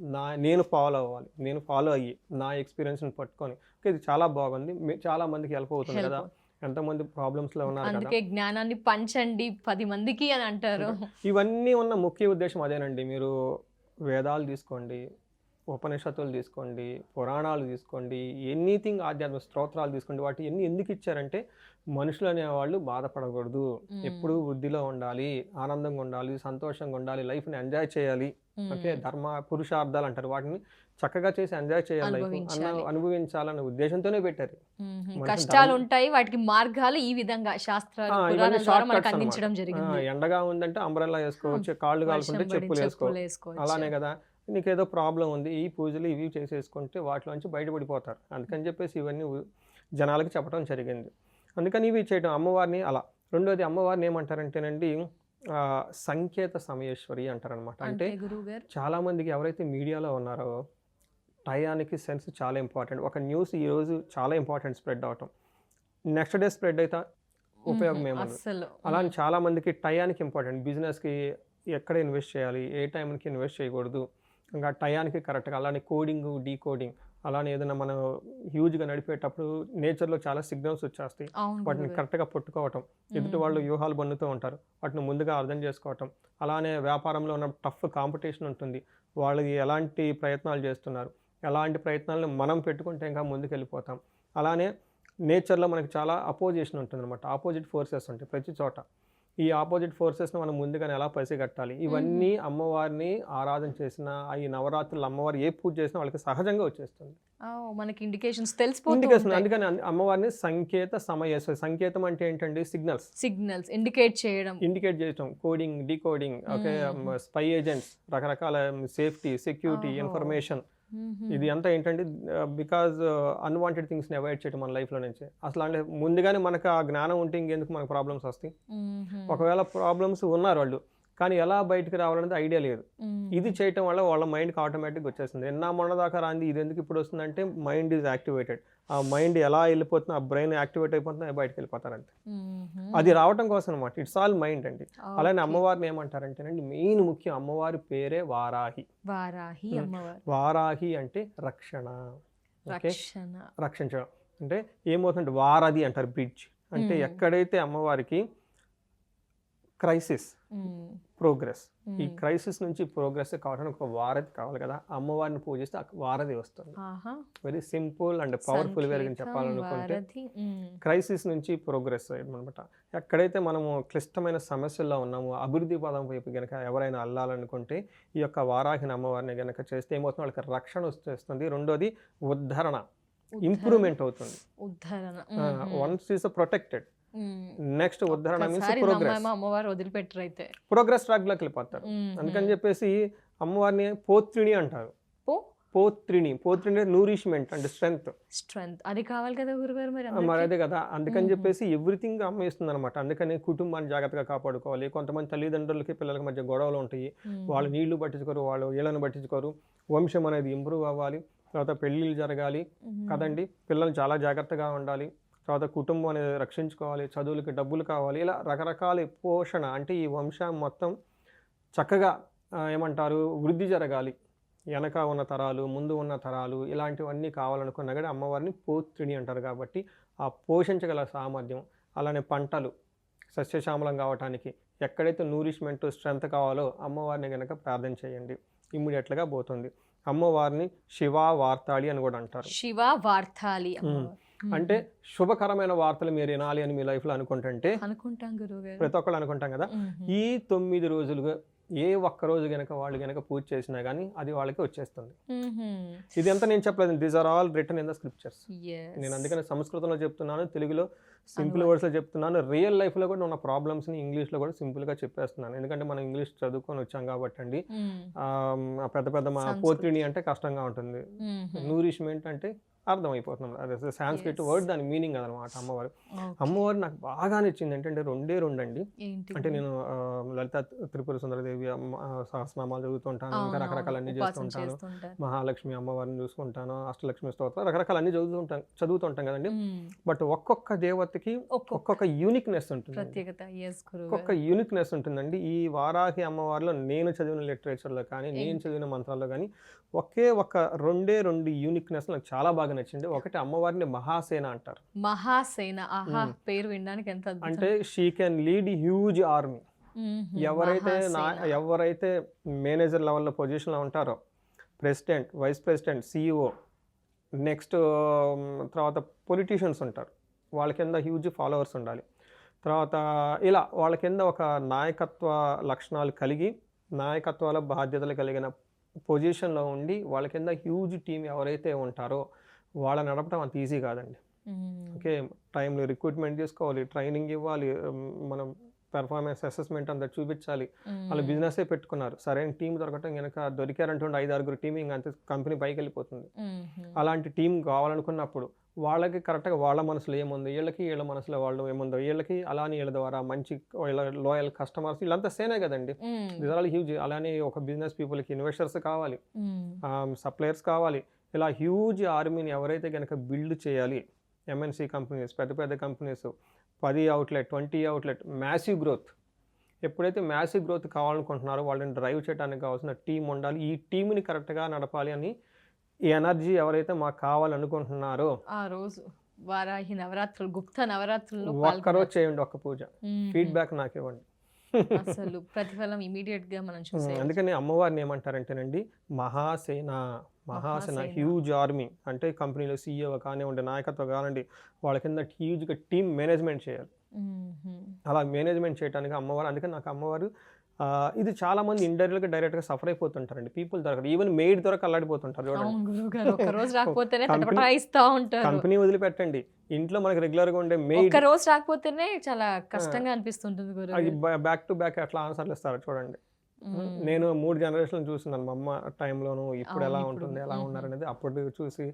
నేను ఫాలో అవ్వాలి, నేను ఫాలో అయ్యి నా ఎక్స్పీరియన్స్ని పట్టుకొని ఇది చాలా బాగుంది, చాలా మందికి హెల్ప్ అవుతుంది కదా. ఎంతమంది ప్రాబ్లమ్స్ లో ఉన్నారు కదా, జ్ఞానాన్ని పంచండి 10 మందికి అని అంటారు. ఇవన్నీ ఉన్న ముఖ్య ఉద్దేశం అదేనండి. మీరు వేదాలు తీసుకోండి, ఉపనిషత్తులు తీసుకోండి, పురాణాలు తీసుకోండి, ఎనీథింగ్ ఆధ్యాత్మిక స్తోత్రాలు తీసుకోండి, వాటి ఎన్ని ఎందుకు ఇచ్చారంటే మనుషులు అనేవాళ్ళు బాధపడకూడదు, ఎప్పుడూ వృద్ధిలో ఉండాలి, ఆనందంగా ఉండాలి, సంతోషంగా ఉండాలి, లైఫ్ని ఎంజాయ్ చేయాలి. ఓకే, ధర్మ పురుషార్థాలు అంటారు, వాటిని చక్కగా చేసి ఎంజాయ్ చేయాలి, అనుభవించాలనే ఉద్దేశంతోనే పెట్టారు. కష్టాలు ఉంటాయి, వాటికి మార్గాలు ఈ విధంగా శాస్త్రాలు అందించడం జరిగింది. ఎండగా ఉందంటే అంబ్రెల్లా వేసుకోవచ్చు, కాళ్ళు కాలుకుంటే చెప్పులు వేసుకోవచ్చు. అలానే కదా, నీకు ఏదో ప్రాబ్లం ఉంది, ఈ పూజలు ఇవి చేసేసుకుంటే వాటిలోంచి బయటపడిపోతారు. అందుకని చెప్పేసి ఇవన్నీ జనాలకి చెప్పడం జరిగింది. అందుకని ఇవి చేయడం అమ్మవారిని అలా. రెండోది అమ్మవారిని ఏమంటారంటేనండి సంకేత సమయేశ్వరి అంటారనమాట. అంటే చాలా మందికి ఎవరైతే మీడియాలో ఉన్నారో టయానికి సెన్స్ చాలా ఇంపార్టెంట్. ఒక న్యూస్ ఈరోజు చాలా ఇంపార్టెంట్ స్ప్రెడ్ అవటం, నెక్స్ట్ డే స్ప్రెడ్ అయితే ఉపయోగం ఏమన్నా. అలానే చాలా మందికి టయానికి ఇంపార్టెంట్. బిజినెస్కి ఎక్కడ ఇన్వెస్ట్ చేయాలి, ఏ టైంకి ఇన్వెస్ట్ చేయకూడదు, ఇంకా టయానికి కరెక్ట్గా. అలానే కోడింగ్, డీకోడింగ్, అలానే ఏదైనా మనం హ్యూజ్గా నడిపేటప్పుడు నేచర్లో చాలా సిగ్నల్స్ వచ్చేస్తాయి, వాటిని కరెక్ట్గా పట్టుకోవటం. ఎదుటి వాళ్ళు వ్యూహాలు బన్నుతూ ఉంటారు, వాటిని ముందుగా అర్థం చేసుకోవటం. అలానే వ్యాపారంలో ఉన్న టఫ్ కాంపిటీషన్ ఉంటుంది, వాళ్ళకి ఎలాంటి ప్రయత్నాలు చేస్తున్నారు, ఎలాంటి ప్రయత్నాలను మనం పెట్టుకుంటే ఇంకా ముందుకు వెళ్ళిపోతాం. అలానే నేచర్లో మనకి చాలా అపోజిషన్ ఉంటుంది అనమాట, ఆపోజిట్ ఫోర్సెస్ ఉంటాయి ప్రతి చోట. ఈ ఆపోజిట్ ఫోర్సెస్ని మనం ముందుగానే ఎలా పసిగట్టాలి, ఇవన్నీ అమ్మవారిని ఆరాధన చేసిన ఈ నవరాత్రులు అమ్మవారు ఏ పూజ చేసినా వాళ్ళకి సహజంగా వచ్చేస్తుంది, మనకి ఇండికేషన్స్ తెలిసిపోతుంది. అందుకని అమ్మవారిని సంకేత సమయేశ్వరి. సంకేతం అంటే ఏంటండి, సిగ్నల్స్ ఇండికేట్ చేయడం, coding, decoding, okay, spy agents, రకరకాల సేఫ్టీ, సెక్యూరిటీ, ఇన్ఫర్మేషన్. ఇది అంతా ఏంటంటే బికాజ్ అన్వాంటెడ్ థింగ్స్ని అవాయిడ్ చేయడం మన లైఫ్లో నుంచి. అసలు అంటే ముందుగానే మనకు ఆ జ్ఞానం ఉంటే ఇంకెందుకు మనకు ప్రాబ్లమ్స్ వస్తాయి. ఒకవేళ ప్రాబ్లమ్స్ ఉన్నారు వాళ్ళు, కానీ ఎలా బయటకు రావాలనేది ఐడియా లేదు. ఇది చేయటం వల్ల వాళ్ళ మైండ్కి ఆటోమేటిక్గా వచ్చేస్తుంది. మొన్న దాకా రాంది ఇది ఎందుకు ఇప్పుడు వస్తుందంటే మైండ్ ఈజ్ యాక్టివేటెడ్. ఆ మైండ్ ఎలా వెళ్ళిపోతుందో, ఆ బ్రెయిన్ యాక్టివేట్ అయిపోతుందో బయటకు వెళ్ళిపోతారంటే అది రావటం కోసం అనమాట. ఇట్స్ ఆల్ మైండ్ అండి. అలానే అమ్మవారిని ఏమంటారంటేనండి, మెయిన్ ముఖ్యం అమ్మవారి పేరే వారాహి. వారాహి అంటే రక్షణ, రక్షించడం. అంటే ఏమవుతుందంటే వారధి అంటారు, బ్రిడ్జ్. అంటే ఎక్కడైతే అమ్మవారికి క్రైసిస్, ప్రోగ్రెస్, ఈ క్రైసిస్ నుంచి ప్రోగ్రెస్ కావడానికి ఒక వారధి కావాలి కదా, అమ్మవారిని పూజిస్తే ఆ వారధి వస్తుంది. వెరీ సింపుల్ అండ్ పవర్ఫుల్ వేరే చెప్పాలనుకుంటే క్రైసిస్ నుంచి ప్రోగ్రెస్ అనమాట. ఎక్కడైతే మనము క్లిష్టమైన సమస్యల్లో ఉన్నామో, అభివృద్ధి పదం వైపు కనుక ఎవరైనా అల్లాలనుకుంటే ఈ యొక్క వారాహిని అమ్మవారిని కనుక చేస్తే ఏమవుతుంది, వాళ్ళకి రక్షణ వచ్చేస్తుంది. రెండోది ఉద్ధరణ, ఇంప్రూవ్మెంట్ అవుతుంది. Once is protected. నెక్స్ట్ ఉద్ధరణ మీన్స్ ప్రోగ్రెస్. అమ్మవారు వదిలిపెట్టరు, అయితే ప్రోగ్రెస్ ట్రాక్ లోకి వెళ్ళిపోతారు. అందుకని చెప్పేసి అమ్మవారిని పోత్రిణి అంటారు. పోత్రిణి నూరిష్మెంట్ అంటే స్ట్రెంగ్త్ అది కావాలి కదా గురుగారు, మరి అదే కదా. అందుకని చెప్పేసి ఎవ్రీథింగ్ అమ్మ ఇస్తుంది అనమాట. అందుకని కుటుంబాన్ని జాగ్రత్తగా కాపాడుకోవాలి. కొంతమంది తల్లిదండ్రులకి పిల్లలకి మధ్య గొడవలు ఉంటాయి, వాళ్ళు నీళ్లు పట్టించుకోరు, వాళ్ళు ఇళ్లను పట్టించుకోరు. వంశం అనేది ఇంప్రూవ్ అవ్వాలి, తర్వాత పెళ్ళిళ్ళు జరగాలి కదండి, పిల్లలు చాలా జాగ్రత్తగా ఉండాలి, తర్వాత కుటుంబం అనేది రక్షించుకోవాలి, చదువులకి డబ్బులు కావాలి, ఇలా రకరకాల పోషణ. అంటే ఈ వంశం మొత్తం చక్కగా ఏమంటారు వృద్ధి జరగాలి, వెనక ఉన్న తరాలు, ముందు ఉన్న తరాలు, ఇలాంటివన్నీ కావాలనుకున్నా కానీ అమ్మవారిని పోత్రిణి అంటారు. కాబట్టి ఆ పోషించగల సామర్థ్యం. అలానే పంటలు సస్యశ్యామలం కావటానికి ఎక్కడైతే నూరిష్మెంట్, స్ట్రెంత్ కావాలో అమ్మవారిని కనుక ప్రార్థన చేయండి, ఇమ్మీడియట్గా పోతుంది. అమ్మవారిని శివా వార్తాళి అని కూడా అంటారు. శివా వార్తాళి అంటే శుభకరమైన వార్తలు మీరు వినాలి అని మీ లైఫ్లో అనుకుంటాం గురువుగారు, ప్రతి ఒక్కళ్ళు అనుకుంటాం కదా. ఈ 9 రోజులుగా ఏ ఒక్కరోజు గనక వాళ్ళు గనక పూజ చేసినా కానీ అది వాళ్ళకి వచ్చేస్తుంది. ఇది అంతా నేను చెప్పలేదు, these are all written in the scriptures. నేను అందుకని సంస్కృతంలో చెప్తున్నాను, తెలుగులో సింపుల్ వర్డ్స్లో చెప్తున్నాను. రియల్ లైఫ్లో కూడా ఉన్న ప్రాబ్లమ్స్ని ఇంగ్లీష్లో కూడా సింపుల్గా చెప్పేస్తున్నాను. ఎందుకంటే మనం ఇంగ్లీష్ చదువుకొని వచ్చాం కాబట్టి అండి. పెద్ద పెద్ద పోత్రిణి అంటే కష్టంగా ఉంటుంది, నూరిష్మెంట్ అంటే అర్థమైపోతుంది. అదే సాంస్క్రిట్ వర్డ్, దాని మీనింగ్ అదనమాట అమ్మవారు. అమ్మవారు నాకు బాగా నచ్చింది ఏంటంటే రెండే అండి. అంటే నేను లలిత త్రిపుర సుందరదేవి సహస్రనామాలు చదువుతుంటాను, ఇంకా రకరకాలన్నీ చేస్తుంటాను, మహాలక్ష్మి అమ్మవారిని చూసుకుంటాను, అష్టలక్ష్మి స్తోత్రం రకరకాలన్నీ చదువుతుంటాం కదండి. బట్ ఒక్కొక్క దేవతకి ఒక్కొక్క యూనిక్నెస్ ఉంటుంది, ఒక్కొక్క యూనిక్నెస్ ఉంటుందండి. ఈ వారాహి అమ్మవారిలో నేను చదివిన లిటరేచర్లో కానీ, నేను చదివిన మంత్రాల్లో కానీ రెండే రెండు యూనిక్నెస్ నాకు చాలా బాగా నచ్చింది. ఒకటి, అమ్మవారిని మహాసేన అంటారు. మహాసేన, పేరు వినడానికి ఎంత అంటే she can lead huge army. ఎవరైతే మేనేజర్ లెవెల్లో పొజిషన్లో ఉంటారో, president, vice president, CEO, next తర్వాత పొలిటీషియన్స్ ఉంటారు, వాళ్ళ కింద హ్యూజ్ ఫాలోవర్స్ ఉండాలి. తర్వాత ఇలా వాళ్ళ కింద ఒక నాయకత్వ లక్షణాలు కలిగి, నాయకత్వాల బాధ్యతలు కలిగిన పొజిషన్లో ఉండి వాళ్ళ కింద హ్యూజ్ టీం ఎవరైతే ఉంటారో వాళ్ళ నడపడం అంత ఈజీ కాదండి. ఓకే, టైంలో రిక్రూట్మెంట్ చేసుకోవాలి, ట్రైనింగ్ ఇవ్వాలి, మనం పెర్ఫార్మెన్స్ అసెస్మెంట్ అంతా చూపించాలి. వాళ్ళు బిజినెసే పెట్టుకున్నారు, సరైన టీం దొరకటం కనుక దొరికారంటుండే 5-6 టీమింగ్ అంతే కంపెనీ పైకి వెళ్ళిపోతుంది. అలాంటి టీం కావాలనుకున్నప్పుడు వాళ్ళకి కరెక్ట్గా వాళ్ళ మనసులో ఏముంది, వీళ్ళ మనసులో వాళ్ళు ఏముందో వీళ్ళకి, అలానే వీళ్ళ ద్వారా మంచి లోయల్ కస్టమర్స్, వీళ్ళంతా సేనే కదండి. This are all huge. అలానే ఒక బిజినెస్ పీపుల్కి ఇన్వెస్టర్స్ కావాలి, సప్లయర్స్ కావాలి. ఇలా హ్యూజ్ ఆర్మీని ఎవరైతే కనుక బిల్డ్ చేయాలి, ఎంఎన్సీ కంపెనీస్, పెద్ద పెద్ద companies, 10 outlet, 20 outlet, massive growth. ఎప్పుడైతే మ్యాసివ్ గ్రోత్ కావాలనుకుంటున్నారో వాళ్ళని డ్రైవ్ చేయడానికి కావాల్సిన టీం ఉండాలి. ఈ టీంని కరెక్ట్గా నడపాలి అని ఈ ఎనర్జీ ఎవరైతే మాకు కావాలనుకుంటున్నారో, ఆ రోజు వారాహి నవరాత్రులు, గుప్త నవరాత్రులు ఒక్కరోజు చేయండి, ఒక్క పూజ, ఫీడ్బ్యాక్ నాకు ఇవ్వండి, అసలు ప్రతిఫలం ఇమీడియట్ గా మనం చూసేయాలి. అందుకని అమ్మవారిని ఏమంటారంటేనండి మహాసేన. మహాసేన హ్యూజ్ ఆర్మీ అంటే కంపెనీలో సీఈఓ కానివ్వండి, నాయకత్వం కానివ్వండి, వాళ్ళ కింద హ్యూజ్గా టీమ్ మేనేజ్మెంట్ చేయాలి. అలా మేనేజ్మెంట్ చేయడానికి అమ్మవారు. అందుకని నాకు అమ్మవారు ఇది చాలా మంది ఇండైరెక్ట్గా డైరెక్ట్గా సఫర్ అయిపోతుంటారండి. పీపుల్ దొరకరు, ఈవెన్ మెయిడ్ దొరక అల్లాడిపోతుంటారు. కంపెనీ వదిలిపెట్టండి, ఇంట్లో మనకి రెగ్యులర్గా ఉండే మెయిడ్ రోజు రాకపోతేనే చాలా కష్టంగా అనిపిస్తుంటుంది. అది బ్యాక్ టు బ్యాక్ ఎట్లా ఆన్సర్లు ఇస్తారు చూడండి. నేను 3 జనరేషన్లు చూస్తున్నాను, మా అమ్మ టైంలోను ఇప్పుడు ఎలా ఉంటుంది, ఎలా ఉన్నారనేది. అప్పుడు చూసి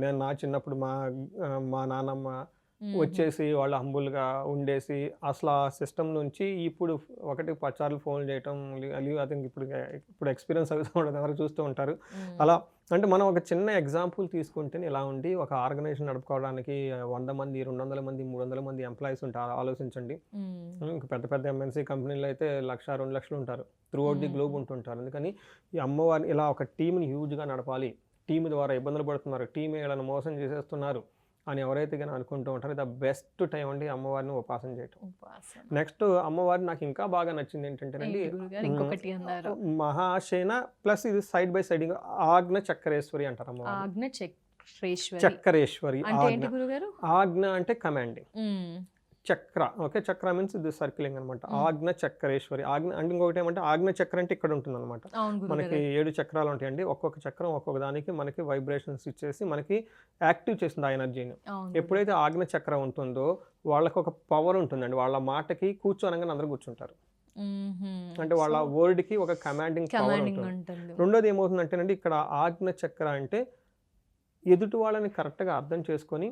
నేను నా చిన్నప్పుడు మా నాన్నమ్మ వచ్చేసి వాళ్ళు హంబుల్గా ఉండేసి, అసలు ఆ సిస్టమ్ నుంచి ఇప్పుడు 1-10 సార్లు ఫోన్ చేయటం, ఐ థింక్ ఇప్పుడు ఎక్స్పీరియన్స్ అవుతూ ఉంటుంది, అందరూ చూస్తూ ఉంటారు. అలా అంటే మనం ఒక చిన్న ఎగ్జాంపుల్ తీసుకుంటే ఇలా ఉండి ఒక ఆర్గనైజేషన్ నడుపుకోవడానికి 100 మంది, 200 మంది, 300 మంది ఎంప్లాయీస్ ఉంటారు. ఆలోచించండి, పెద్ద పెద్ద ఎంఎన్సీ కంపెనీలు అయితే 1,00,000-2 లక్షలు ఉంటారు, త్రూ అవుట్ ది గ్లోబ్ ఉంటుంటారు. అందుకని ఈ అమ్మవారిని ఇలా ఒక టీంని హ్యూజ్గా నడపాలి, టీం ద్వారా ఇబ్బందులు పడుతున్నారు, టీం వీళ్ళని మోసం చేసేస్తున్నారు అని ఎవరైతే కానీ అనుకుంటూ ఉంటారో ద బెస్ట్ టైం అండి అమ్మవారిని ఉపాసన చేయటం. నెక్స్ట్ అమ్మవారిని నాకు ఇంకా బాగా నచ్చింది ఏంటంటేనండి మహాసేన ప్లస్ ఇది సైడ్ బై సైడ్ ఆజ్ఞ చక్రేశ్వరి అంటారు అమ్మవారు. చక్రేశ్వరి ఆజ్ఞ అంటే కమాండింగ్, చక్ర. ఓకే, చక్ర మీన్స్ ఇది సర్కిలింగ్ అనమాట. ఆజ్ఞ చక్రేశ్వరి. ఆజ్ఞ అంటే ఇంకొకటి ఏమంటే ఆజ్ఞ చక్ర అంటే ఇక్కడ ఉంటుంది అనమాట. మనకి 7 చక్రాలు ఉంటాయండి, ఒక్కొక్క చక్రం ఒక్కొక్క దానికి మనకి వైబ్రేషన్స్ ఇచ్చేసి మనకి యాక్టివ్ చేస్తుంది ఆ ఎనర్జీని. ఎప్పుడైతే ఆజ్ఞ చక్రం ఉంటుందో వాళ్ళకి ఒక పవర్ ఉంటుందండి, వాళ్ళ మాటకి కూర్చోనగానే అందరూ కూర్చుంటారు. అంటే వాళ్ళ వర్డ్ కి ఒక కమాండింగ్ పవర్ ఉంటుంది. రెండోది ఏమవుతుందంటేనండి, ఇక్కడ ఆజ్ఞ చక్ర అంటే ఎదుటి వాళ్ళని కరెక్ట్గా అర్థం చేసుకొని,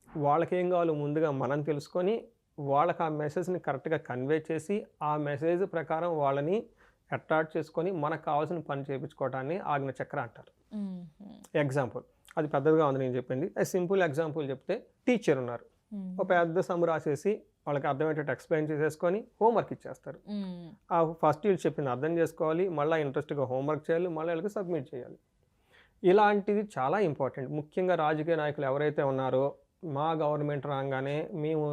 వాళ్ళకేం కావాలో ముందుగా మనం తెలుసుకొని, వాళ్ళకి ఆ మెసేజ్ని కరెక్ట్గా కన్వే చేసి, ఆ మెసేజ్ ప్రకారం వాళ్ళని అట్రాక్ట్ చేసుకొని మనకు కావాల్సిన పని చేయించుకోవటాన్ని ఆజ్ఞ చక్ర అంటారు. ఎగ్జాంపుల్ అది పెద్దగా ఉంది నేను చెప్పింది. సింపుల్ ఎగ్జాంపుల్ చెప్తే, టీచర్ ఉన్నారు, ఒక పెద్ద సమ్ రాసేసి వాళ్ళకి అర్థమయ్యేటట్టు ఎక్స్ప్లెయిన్ చేసేసుకొని హోంవర్క్ ఇచ్చేస్తారు. ఆ ఫస్ట్ వీళ్ళు చెప్పింది అర్థం చేసుకోవాలి, మళ్ళీ ఇంట్రెస్ట్గా హోంవర్క్ చేయాలి, మళ్ళీ వీళ్ళకి సబ్మిట్ చేయాలి. ఇలాంటిది చాలా ఇంపార్టెంట్. ముఖ్యంగా రాజకీయ నాయకులు ఎవరైతే ఉన్నారో, మా గవర్నమెంట్ రాగానే మేము